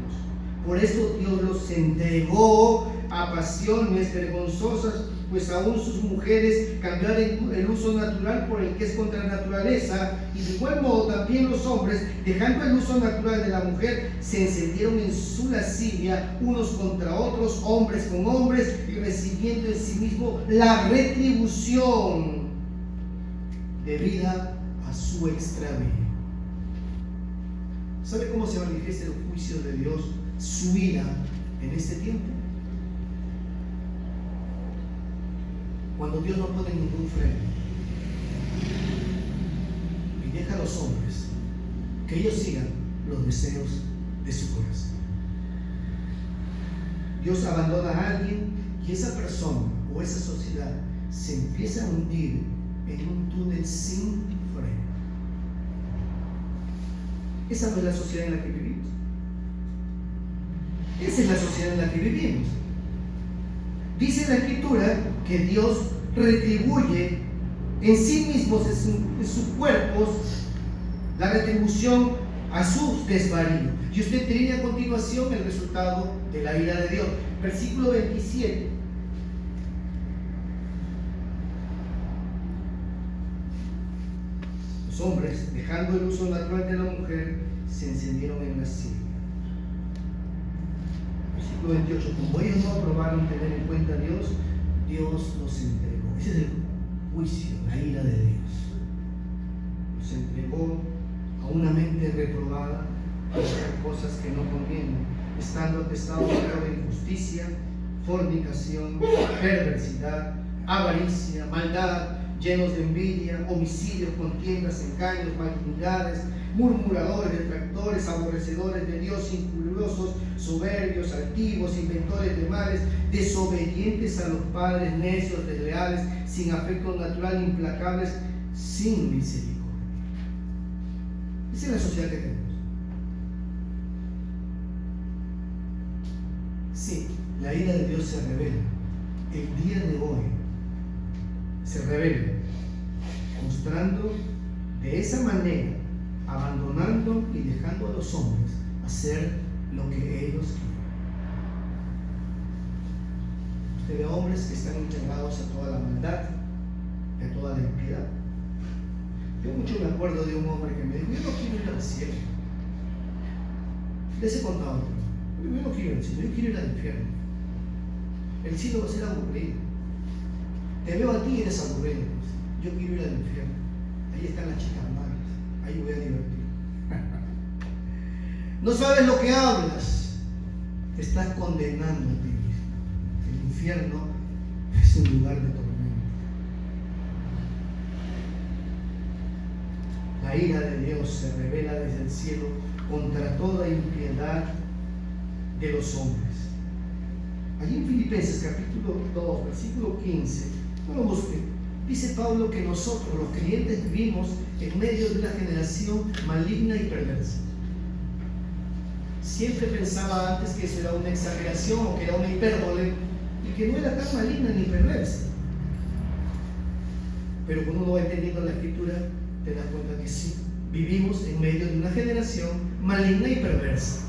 Por eso Dios los entregó a pasiones vergonzosas, pues aún sus mujeres cambiaron el uso natural por el que es contra la naturaleza, y de igual modo también los hombres, dejando el uso natural de la mujer, se encendieron en su lascivia unos contra otros, hombres con hombres, y recibiendo en sí mismo la retribución debida a su extravío. ¿Sabe cómo se manifiesta el juicio de Dios, su ira, en este tiempo? Cuando Dios no pone ningún freno y deja a los hombres que ellos sigan los deseos de su corazón. Dios abandona a alguien y esa persona o esa sociedad se empieza a hundir en un túnel sin freno. Esa no es la sociedad en la que vivimos. Esa es la sociedad en la que vivimos. Dice la Escritura que Dios retribuye en sí mismos, en sus cuerpos, la retribución a sus desvaríos. Y usted tiene a continuación el resultado de la ira de Dios. Versículo 27. Los hombres, dejando el uso natural de la mujer, se encendieron en lascivia. Versículo 28. Como ellos no aprobaron tener en cuenta a Dios, Dios los entregó. Ese es el juicio, la ira de Dios. Los entregó a una mente reprobada a hacer cosas que no convienen, estando atestados de injusticia, fornicación, perversidad, avaricia, maldad, llenos de envidia, homicidios, contiendas, engaños, malignidades, murmuradores, detractores, aborrecedores de Dios, injuriosos, soberbios, altivos, inventores de males, desobedientes a los padres, necios, desleales, sin afecto natural, implacables, sin misericordia. Esa es la sociedad que tenemos. Sí, la ira de Dios se revela. El día de hoy se revela, mostrando de esa manera, abandonando y dejando a los hombres hacer lo que ellos quieren. Usted ve hombres que están entregados a toda la maldad y a toda la impiedad. Yo mucho me acuerdo de un hombre que me dijo: yo no quiero ir al cielo. Les he contado, yo no quiero ir al cielo, yo quiero ir al infierno. El cielo va a ser aburrido. Te veo a ti y eres aburrido. Yo quiero ir al infierno. Ahí están las chicas malas. Ahí voy a divertir. No sabes lo que hablas. Te estás condenando a ti mismo. El infierno es un lugar de tormento. La ira de Dios se revela desde el cielo contra toda impiedad de los hombres. Allí en Filipenses capítulo 2, versículo 15, no lo busquen, dice Pablo que nosotros los creyentes vivimos en medio de una generación maligna y perversa. Siempre pensaba antes que eso era una exageración o que era una hipérbole y que no era tan maligna ni perversa. Pero cuando uno va entendiendo la escritura, te das cuenta que sí, vivimos en medio de una generación maligna y perversa.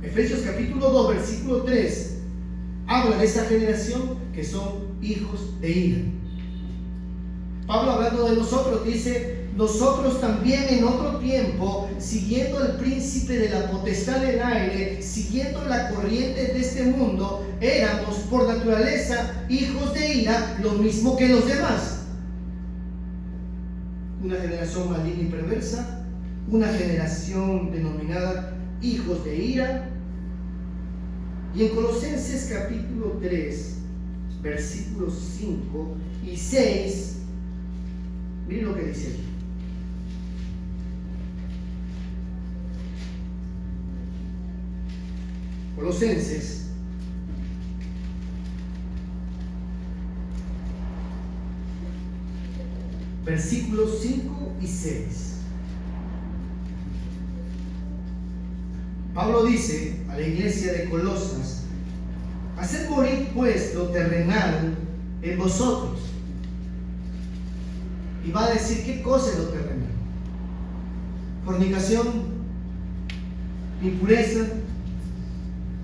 Efesios capítulo 2, versículo 3, habla de esa generación que son hijos de ira. Pablo, hablando de nosotros, dice: nosotros también en otro tiempo, siguiendo al príncipe de la potestad del aire, siguiendo la corriente de este mundo, éramos por naturaleza hijos de ira, lo mismo que los demás. Una generación maligna y perversa, una generación denominada hijos de ira. Y en Colosenses capítulo 3, versículos 5 y 6, miren lo que dice aquí. Colosenses versículos 5 y 6. Pablo dice a la iglesia de Colosas: haced morir pues lo terrenal en vosotros. Y va a decir qué cosa es lo terrenal: fornicación, impureza,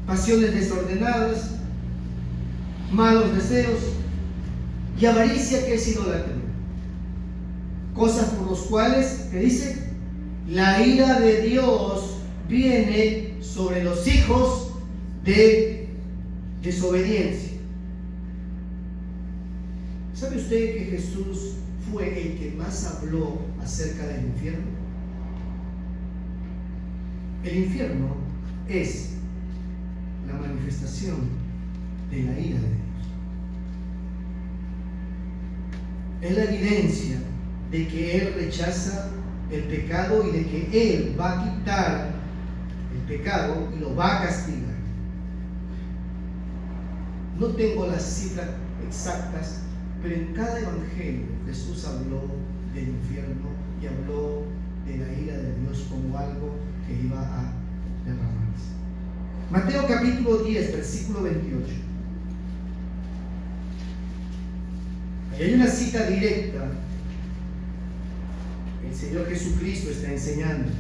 pasiones desordenadas, malos deseos y avaricia, que es idolatría. Cosas por las cuales, ¿qué dice? La ira de Dios viene sobre los hijos de desobediencia. ¿Sabe usted que Jesús fue el que más habló acerca del infierno? El infierno es la manifestación de la ira de Dios. Es la evidencia de que Él rechaza el pecado y de que Él va a quitar el pecado y lo va a castigar. No tengo las cifras exactas, pero en cada evangelio Jesús habló del infierno y habló de la ira de Dios como algo que iba a derramarse. Mateo capítulo 10, versículo 28. Ahí hay una cita directa. El Señor Jesucristo está enseñando.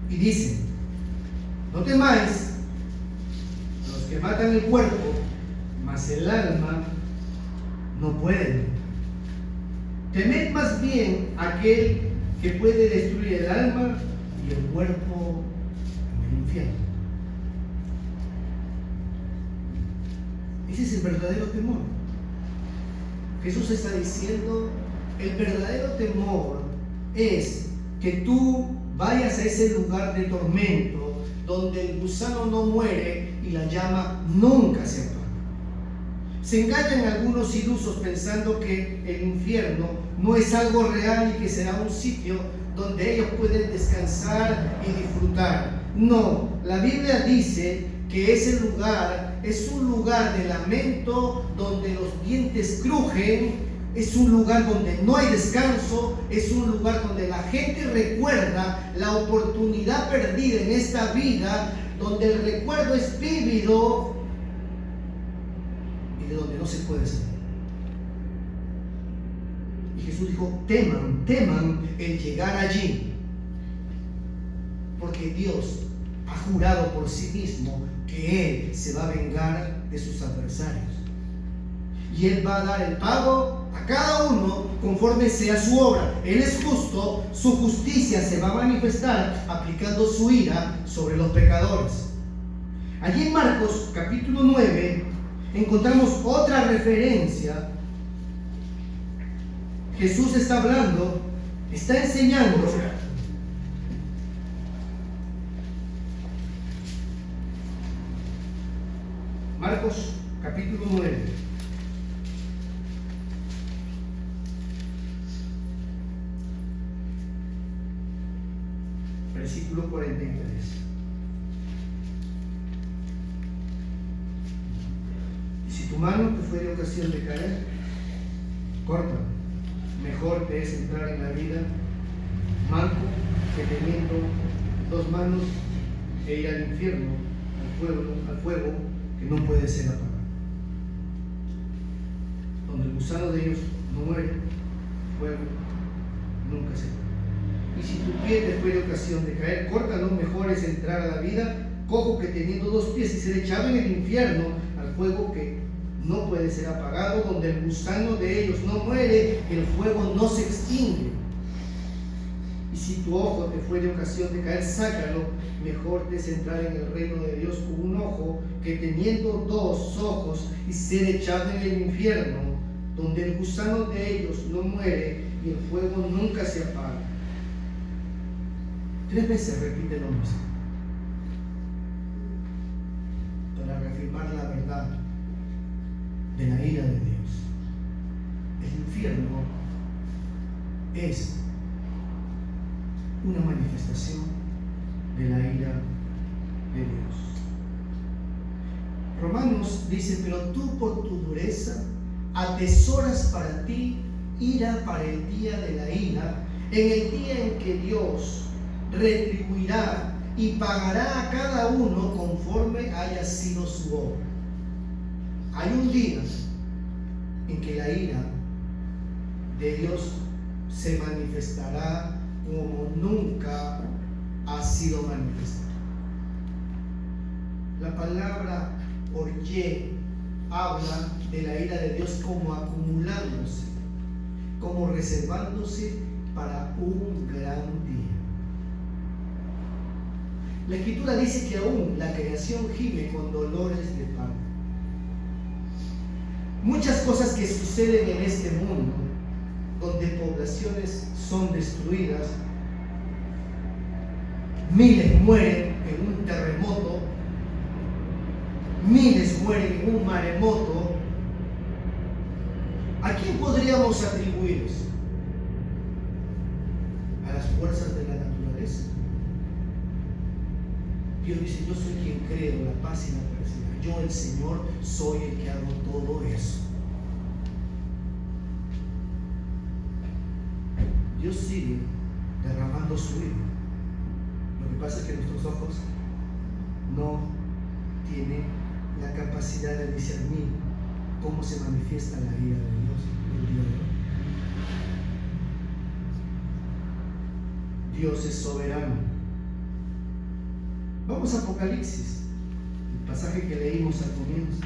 Y dice: no temáis a los que matan el cuerpo, mas el alma no pueden. Temed más bien aquel que puede destruir el alma y el cuerpo en el infierno. Ese es el verdadero temor. Jesús está diciendo: el verdadero temor es que tú vayas a ese lugar de tormento donde el gusano no muere y la llama nunca se apaga. Se engañan algunos ilusos pensando que el infierno no es algo real y que será un sitio donde ellos pueden descansar y disfrutar. No, la Biblia dice que ese lugar es un lugar de lamento donde los dientes crujen, es un lugar donde no hay descanso, es un lugar donde la gente recuerda la oportunidad perdida en esta vida, donde el recuerdo es vívido y de donde no se puede salir. Y Jesús dijo, teman el llegar allí, porque Dios ha jurado por sí mismo que Él se va a vengar de sus adversarios. Y Él va a dar el pago a cada uno conforme sea su obra. Él es justo, su justicia se va a manifestar aplicando su ira sobre los pecadores. Allí en Marcos capítulo 9 encontramos otra referencia. Jesús está hablando, está enseñando. Marcos capítulo 9. Versículo 43. Y si tu mano te fuere ocasión de caer, córtala. Mejor te es entrar en la vida manco que teniendo dos manos e ir al infierno, al fuego que no puede ser apagado. Donde el gusano de ellos no muere, fuego nunca se apaga. Y si tu pie te fuere ocasión de caer, córtalo. Mejor es entrar a la vida cojo que teniendo dos pies y ser echado en el infierno, al fuego que no puede ser apagado, donde el gusano de ellos no muere, el fuego no se extingue. Y si tu ojo te fuere ocasión de caer, sácalo. Mejor te es entrar en el reino de Dios con un ojo que teniendo dos ojos y ser echado en el infierno, donde el gusano de ellos no muere y el fuego nunca se apaga. 3 veces repite lo mismo para reafirmar la verdad de la ira de Dios. El infierno es una manifestación de la ira de Dios. Romanos dice, pero tú por tu dureza atesoras para ti ira para el día de la ira, en el día en que Dios retribuirá y pagará a cada uno conforme haya sido su obra. Hay un día en que la ira de Dios se manifestará como nunca ha sido manifestada. La palabra orye habla de la ira de Dios como acumulándose, como reservándose para un gran día. La Escritura dice que aún la creación gime con dolores de parto. Muchas cosas que suceden en este mundo, donde poblaciones son destruidas, miles mueren en un terremoto, miles mueren en un maremoto. ¿A quién podríamos atribuir eso? ¿A las fuerzas de la naturaleza? Dios dice, yo soy quien creo la paz y la felicidad. Yo, el Señor, soy el que hago todo eso. Dios sigue derramando su ira. Lo que pasa es que nuestros ojos no tienen la capacidad de discernir cómo se manifiesta la ira de Dios el día de hoy. Dios es soberano. Vamos a Apocalipsis, el pasaje que leímos al comienzo,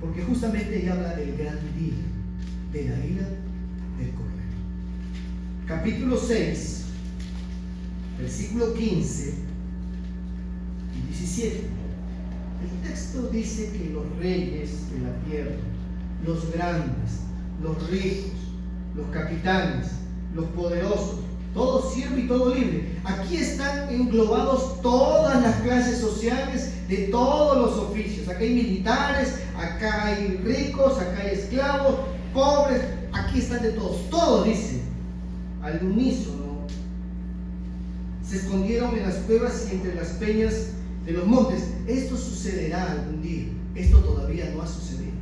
porque justamente ella habla del gran día, de la ira del Cordero. Capítulo 6, versículo 15 y 17. El texto dice que los reyes de la tierra, los grandes, los ricos, los capitanes, los poderosos, todo siervo y todo libre. Aquí están englobados todas las clases sociales de todos los oficios. Acá hay militares, acá hay ricos, acá hay esclavos, pobres, aquí están de todos. Todos, dice, al unísono, se escondieron en las cuevas y entre las peñas de los montes. Esto sucederá algún día. Esto todavía no ha sucedido.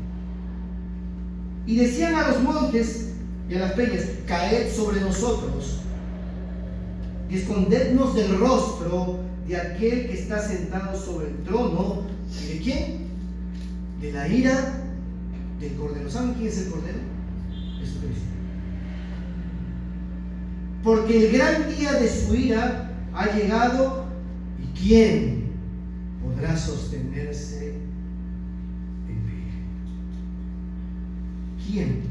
Y decían a los montes y a las peñas: caed sobre nosotros y escondednos del rostro de aquel que está sentado sobre el trono. ¿Y de quién? De la ira del Cordero. ¿Saben quién es el Cordero? Jesucristo. Porque el gran día de su ira ha llegado, y ¿quién podrá sostenerse en pie? ¿Quién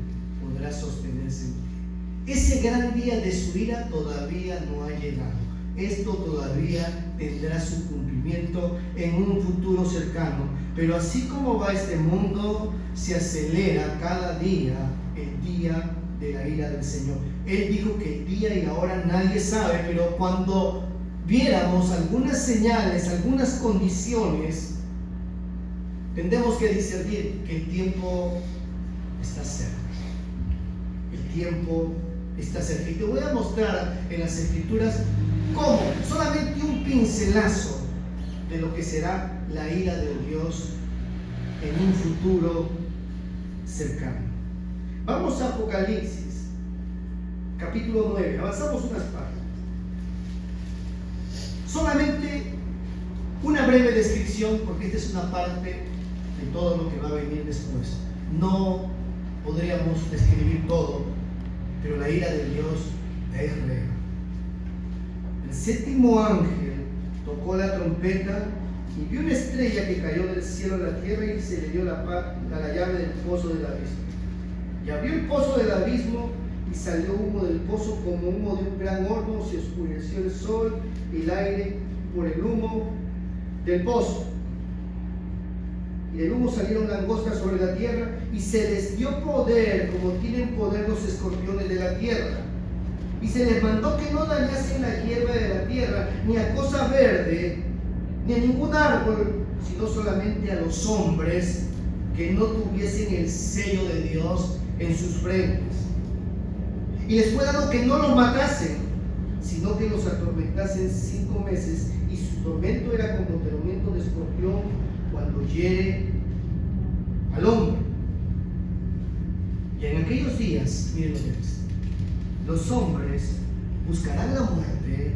podrá sostenerse en pie? Ese gran día de su ira todavía no ha llegado. Esto todavía tendrá su cumplimiento en un futuro cercano. Pero así como va este mundo, se acelera cada día el día de la ira del Señor. Él dijo que el día y la hora nadie sabe, pero cuando viéramos algunas señales, algunas condiciones, tendremos que discernir que el tiempo está cerca. El tiempo está cerca. Y te voy a mostrar en las Escrituras cómo, solamente un pincelazo de lo que será la ira de Dios en un futuro cercano. Vamos a Apocalipsis, capítulo 9. Avanzamos unas páginas. Solamente una breve descripción, porque esta es una parte de todo lo que va a venir después. No podríamos describir todo, pero la ira de Dios es real. El séptimo ángel tocó la trompeta y vio una estrella que cayó del cielo a la tierra, y se le dio la llave del pozo del abismo. Y abrió el pozo del abismo, y salió humo del pozo como humo de un gran horno. Se oscureció el sol y el aire por el humo del pozo. Y del humo salieron langostas sobre la tierra, y se les dio poder como tienen poder los escorpiones de la tierra. Y se les mandó que no dañasen la hierba de la tierra, ni a cosa verde, ni a ningún árbol, sino solamente a los hombres que no tuviesen el sello de Dios en sus frentes. Y les fue dado que no los matasen, sino que los atormentasen 5 meses, y su tormento era como tormento de escorpión cuando hiere al hombre. Y en aquellos días, miren lo que dice: los hombres buscarán la muerte,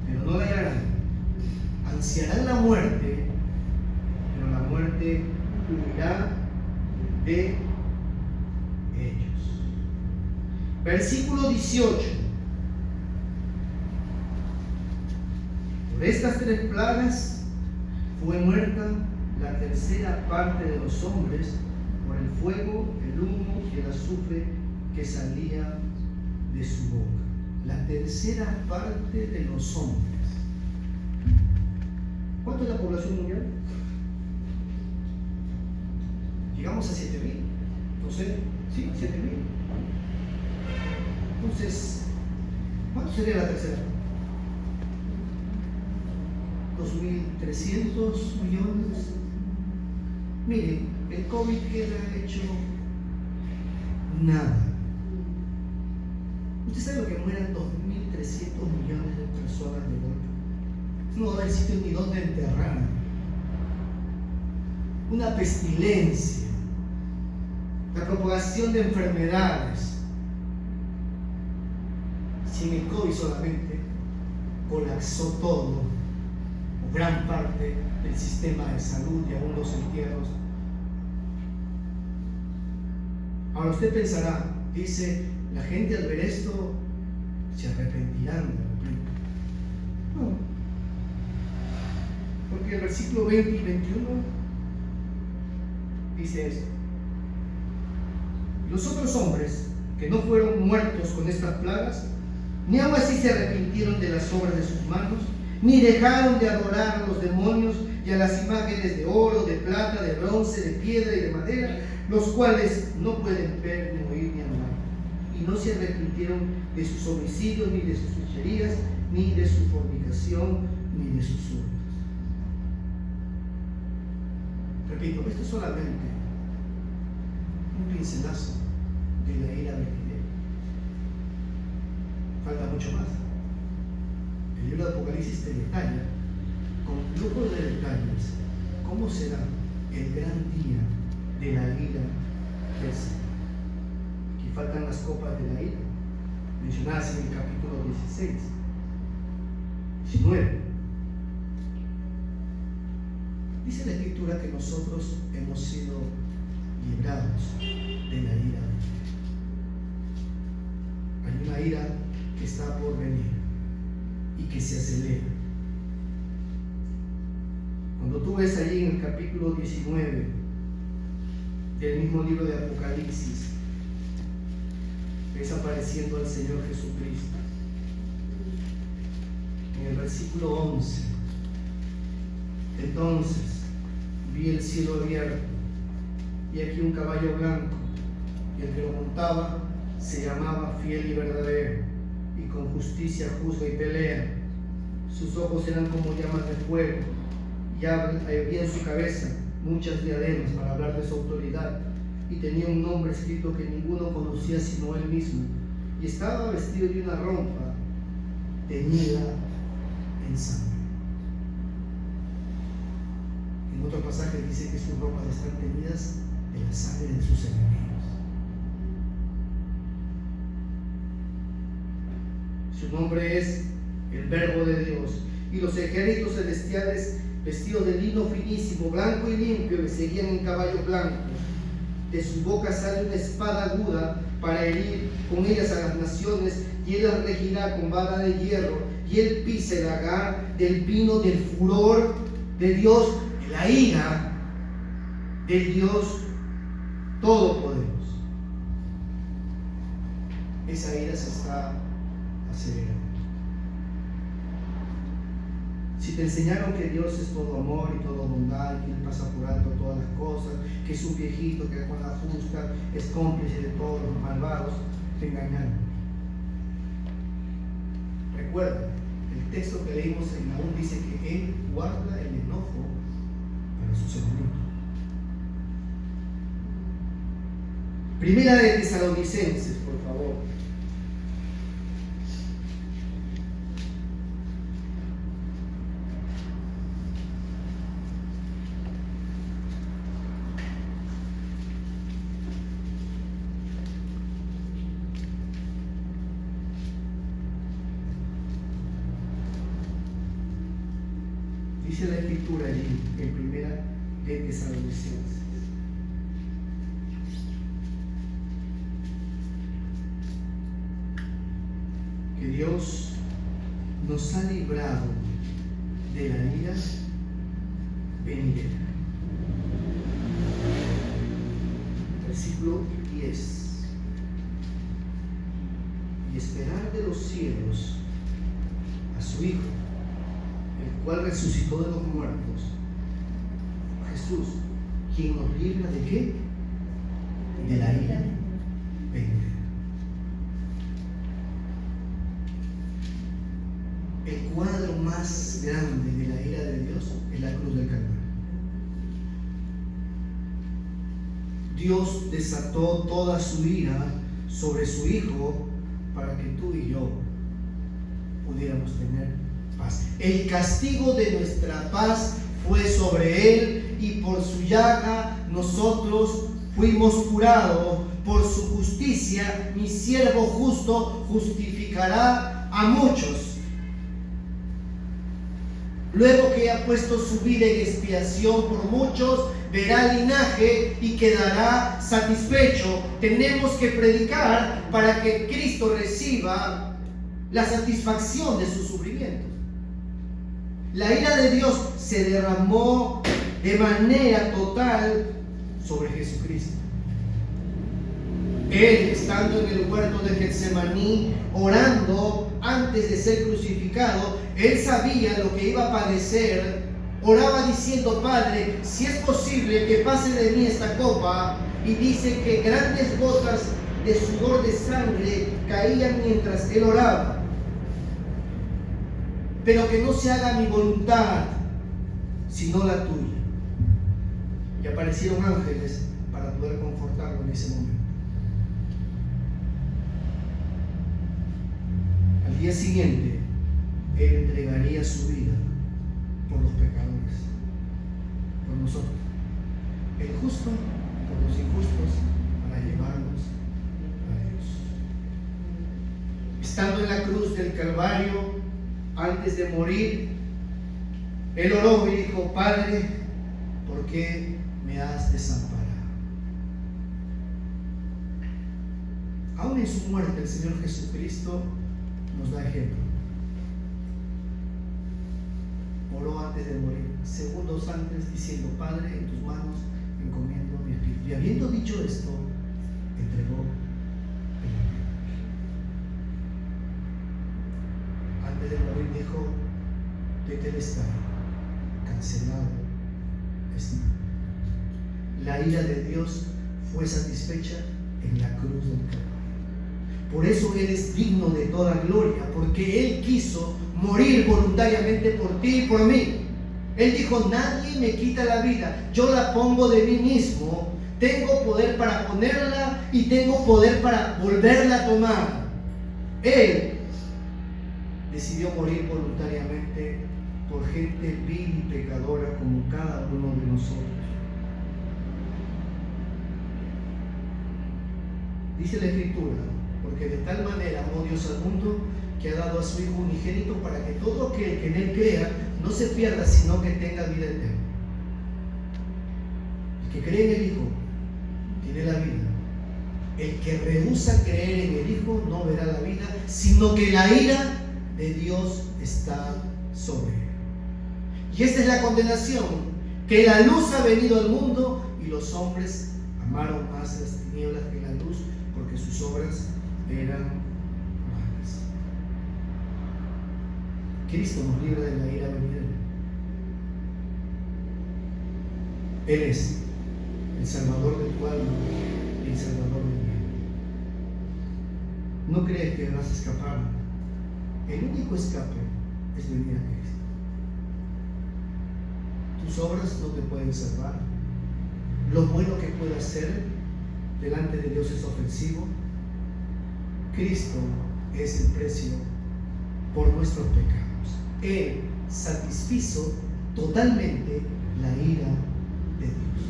pero no la hallarán. Ansiarán la muerte, pero la muerte huirá de ellos. Versículo 18. Por estas 3 plagas fue muerta la tercera parte de los hombres, por el fuego, el humo y el azufre que salía de su boca. La tercera parte de los hombres. ¿Cuánto es la población mundial? Llegamos a 7.000. No sé, sí, 7.000. Entonces, ¿cuánto sería la tercera? 2.300 millones. Miren, el COVID queda hecho nada. ¿Usted sabe lo que mueran 2.300 millones de personas de golpe? No va a haber sitio ni donde enterrar. Una pestilencia, la propagación de enfermedades. Si en el COVID solamente colapsó todo, o gran parte del sistema de salud y aún los entierros. Ahora usted pensará, dice, la gente al ver esto se arrepentirán de repente. No, porque el versículo 20 y 21 dice esto: los otros hombres que no fueron muertos con estas plagas, ni aun así se arrepintieron de las obras de sus manos, ni dejaron de adorar a los demonios y a las imágenes de oro, de plata, de bronce, de piedra y de madera, los cuales no pueden ver, ni oír, ni andar. y no se arrepintieron de sus homicidios, ni de sus fechorías, ni de su fornicación, ni de sus hurtos. Repito, esto es solamente un pincelazo de la ira venidera. Falta mucho más. El libro de Apocalipsis te detalla con lujo de detalles cómo será el gran día de la ira del Señor. Aquí faltan las copas de la ira, mencionadas en el capítulo 16, 19. Dice la Escritura que nosotros hemos sido librados de la ira. Hay una ira que está por venir y que se acelera. Cuando tú ves allí en el capítulo 19 del mismo libro de Apocalipsis, ves apareciendo al Señor Jesucristo. En el versículo 11, entonces vi el cielo abierto y aquí un caballo blanco, y el que lo montaba se llamaba Fiel y Verdadero, y con justicia juzga y pelea. Sus ojos eran como llamas de fuego, y había en su cabeza muchas diademas para hablar de su autoridad, y tenía un nombre escrito que ninguno conocía sino él mismo, y estaba vestido de una ropa teñida en sangre. En otro pasaje dice que sus ropas están teñidas de la sangre de sus enemigos. Su nombre es el Verbo de Dios, y los ejércitos celestiales, vestidos de lino finísimo, blanco y limpio, le seguían en caballos blancos. De su boca sale una espada aguda para herir con ellas a las naciones, y él las regirá con vara de hierro, y él pisa el lagar del vino del furor de Dios, de la ira del Dios Todopoderoso. Esa ira se está acelerando. Si te enseñaron que Dios es todo amor y todo bondad, que Él pasa por alto todas las cosas, que es un viejito que con la justa es cómplice de todos los malvados, te engañaron. Recuerda, el texto que leímos en Nahum dice que Él guarda el enojo para sus enemigos. Primera de Tesalonicenses, por favor. Dice la Escritura allí, en Primera de Tesalonicenses. Que Dios nos ha librado de la ira venidera. Versículo 10. Y esperar de los cielos a su Hijo, el cual resucitó de los muertos, Jesús, quien nos libra de ¿qué? De la ira venidera. El cuadro más grande de la ira de Dios es la cruz del Calvario. Dios desató toda su ira sobre su Hijo para que tú y yo pudiéramos tener paz. El castigo de nuestra paz fue sobre Él, y por su llaga nosotros fuimos curados. Por su justicia mi siervo justo justificará a muchos. Luego que ha puesto su vida en expiación por muchos, verá el linaje y quedará satisfecho. Tenemos que predicar para que Cristo reciba la satisfacción de sus sufrimientos. La ira de Dios se derramó de manera total sobre Jesucristo. Él, estando en el huerto de Getsemaní, orando antes de ser crucificado, él sabía lo que iba a padecer. Oraba diciendo: Padre, si es posible que pase de mí esta copa. Y dice que grandes gotas de sudor de sangre caían mientras él oraba. Pero que no se haga mi voluntad, sino la tuya. Y aparecieron ángeles para poder confortarlo en ese momento. Al día siguiente, él entregaría su vida por los pecadores, por nosotros. El justo por los injustos, para llevarnos a Dios. Estando en la cruz del Calvario, antes de morir, él oró y dijo: Padre, ¿por qué me has desamparado? Aún en su muerte, el Señor Jesucristo nos da ejemplo. Oró antes de morir, segundos antes, diciendo: Padre, en tus manos encomiendo mi espíritu. Y habiendo dicho esto, entregó el alma. Antes de morir dijo: tetelestai, cancelado está. La ira de Dios fue satisfecha en la cruz del Calvario. Por eso Él es digno de toda gloria, porque Él quiso morir voluntariamente por ti y por mí. Él dijo: nadie me quita la vida, yo la pongo de mí mismo. Tengo poder para ponerla y tengo poder para volverla a tomar. Él decidió morir voluntariamente por gente vil y pecadora como cada uno de nosotros. Dice la Escritura: porque de tal manera amó Dios al mundo, que ha dado a su Hijo unigénito, para que todo aquel que en Él crea no se pierda, sino que tenga vida eterna. El que cree en el Hijo tiene la vida. El que rehúsa creer en el Hijo no verá la vida, sino que la ira de Dios está sobre él. Y esta es la condenación: que la luz ha venido al mundo y los hombres amaron más las tinieblas que la luz, porque sus obras eran malas. Cristo nos libra de la ira venidera. Él es el Salvador de tu alma y el Salvador del mundo. No crees que vas a escapar. El único escape es venir a Cristo. Tus obras no te pueden salvar. Lo bueno que puedas hacer delante de Dios es ofensivo. Cristo es el precio por nuestros pecados. Él satisfizo totalmente la ira de Dios.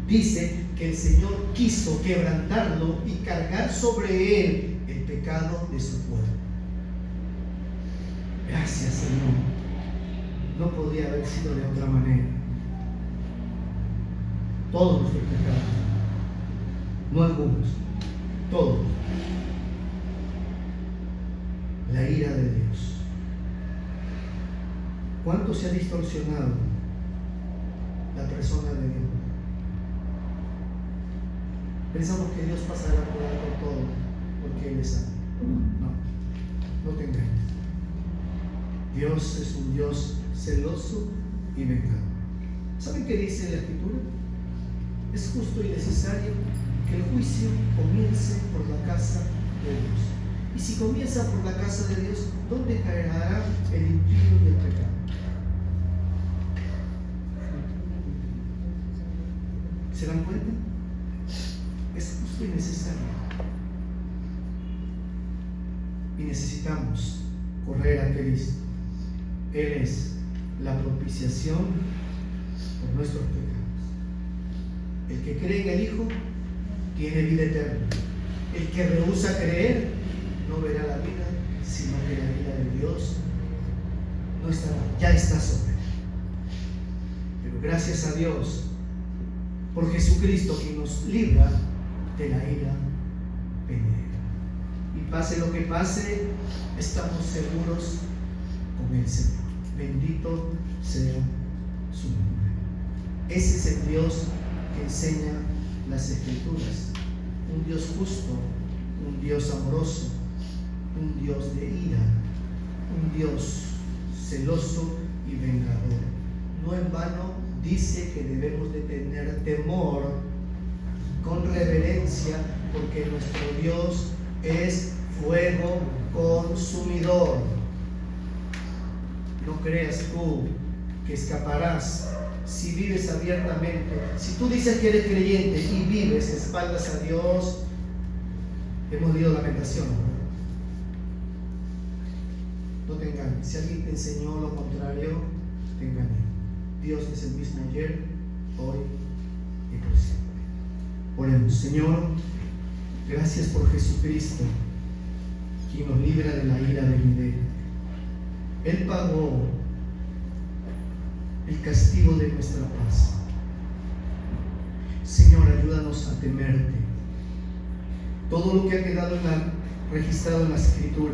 Dice que el Señor quiso quebrantarlo y cargar sobre él el pecado de su pueblo. Gracias, Señor. No podría haber sido de otra manera. Todos nuestros pecados, no algunos, todos. La ira de Dios. ¿Cuánto se ha distorsionado la persona de Dios? Pensamos que Dios pasará por alto todo porque Él es santo. No, no te engañes. Dios es un Dios celoso y vengador. ¿Saben qué dice la Escritura? Es justo y necesario que el juicio comience por la casa de Dios. Y si comienza por la casa de Dios, ¿dónde caerá el impío y el pecado? ¿Se dan cuenta? Es justo y necesario. Y necesitamos correr a Cristo. Él es la propiciación por nuestros pecados. El que cree en el Hijo tiene vida eterna. El que rehúsa creer no verá la vida, sino que la vida de Dios no estará, ya está sobre él. Pero gracias a Dios por Jesucristo, que nos libra de la ira venidera. Y pase lo que pase, estamos seguros con el Señor. Bendito sea su nombre. Ese es el Dios que enseña las Escrituras. Un Dios justo, un Dios amoroso, un Dios de ira, un Dios celoso y vengador. No en vano dice que debemos de tener temor con reverencia, porque nuestro Dios es fuego consumidor. No creas tú que escaparás si vives abiertamente. Si tú dices que eres creyente y vives espaldas a Dios, hemos leído Lamentación. No te engañes. Si alguien te enseñó lo contrario, te engañó. Dios es el mismo ayer, hoy y por siempre. Oremos. Señor, gracias por Jesucristo, quien nos libra de la ira venidera. Él pagó el castigo de nuestra paz. Señor, ayúdanos a temerte. Todo lo que ha quedado registrado en la Escritura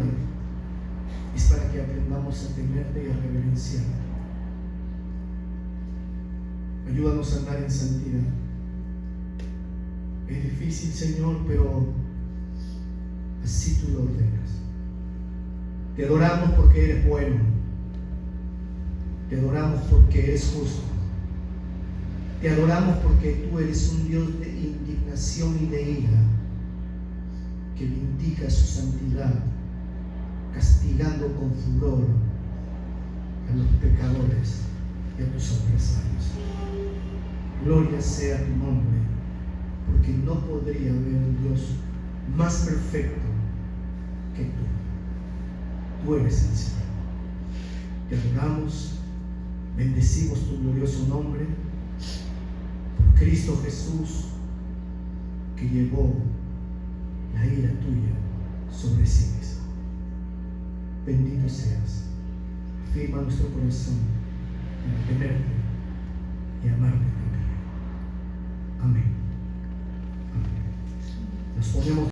es para que aprendamos a temerte y a reverenciarte. Ayúdanos a andar en santidad. Es difícil, Señor, pero así tú lo ordenas. Te adoramos porque eres bueno. Te adoramos porque eres justo. Te adoramos porque tú eres un Dios de indignación y de ira, que vindica su santidad, castigando con furor a los pecadores y a tus adversarios. Gloria sea tu nombre, porque no podría haber un Dios más perfecto que tú. Tú eres el Señor. Te adoramos, bendecimos tu glorioso nombre por Cristo Jesús, que llevó la ira tuya sobre sí mismo. Bendito seas. Afirma nuestro corazón en temerte y amarte también. Amén. Amén. Nos ponemos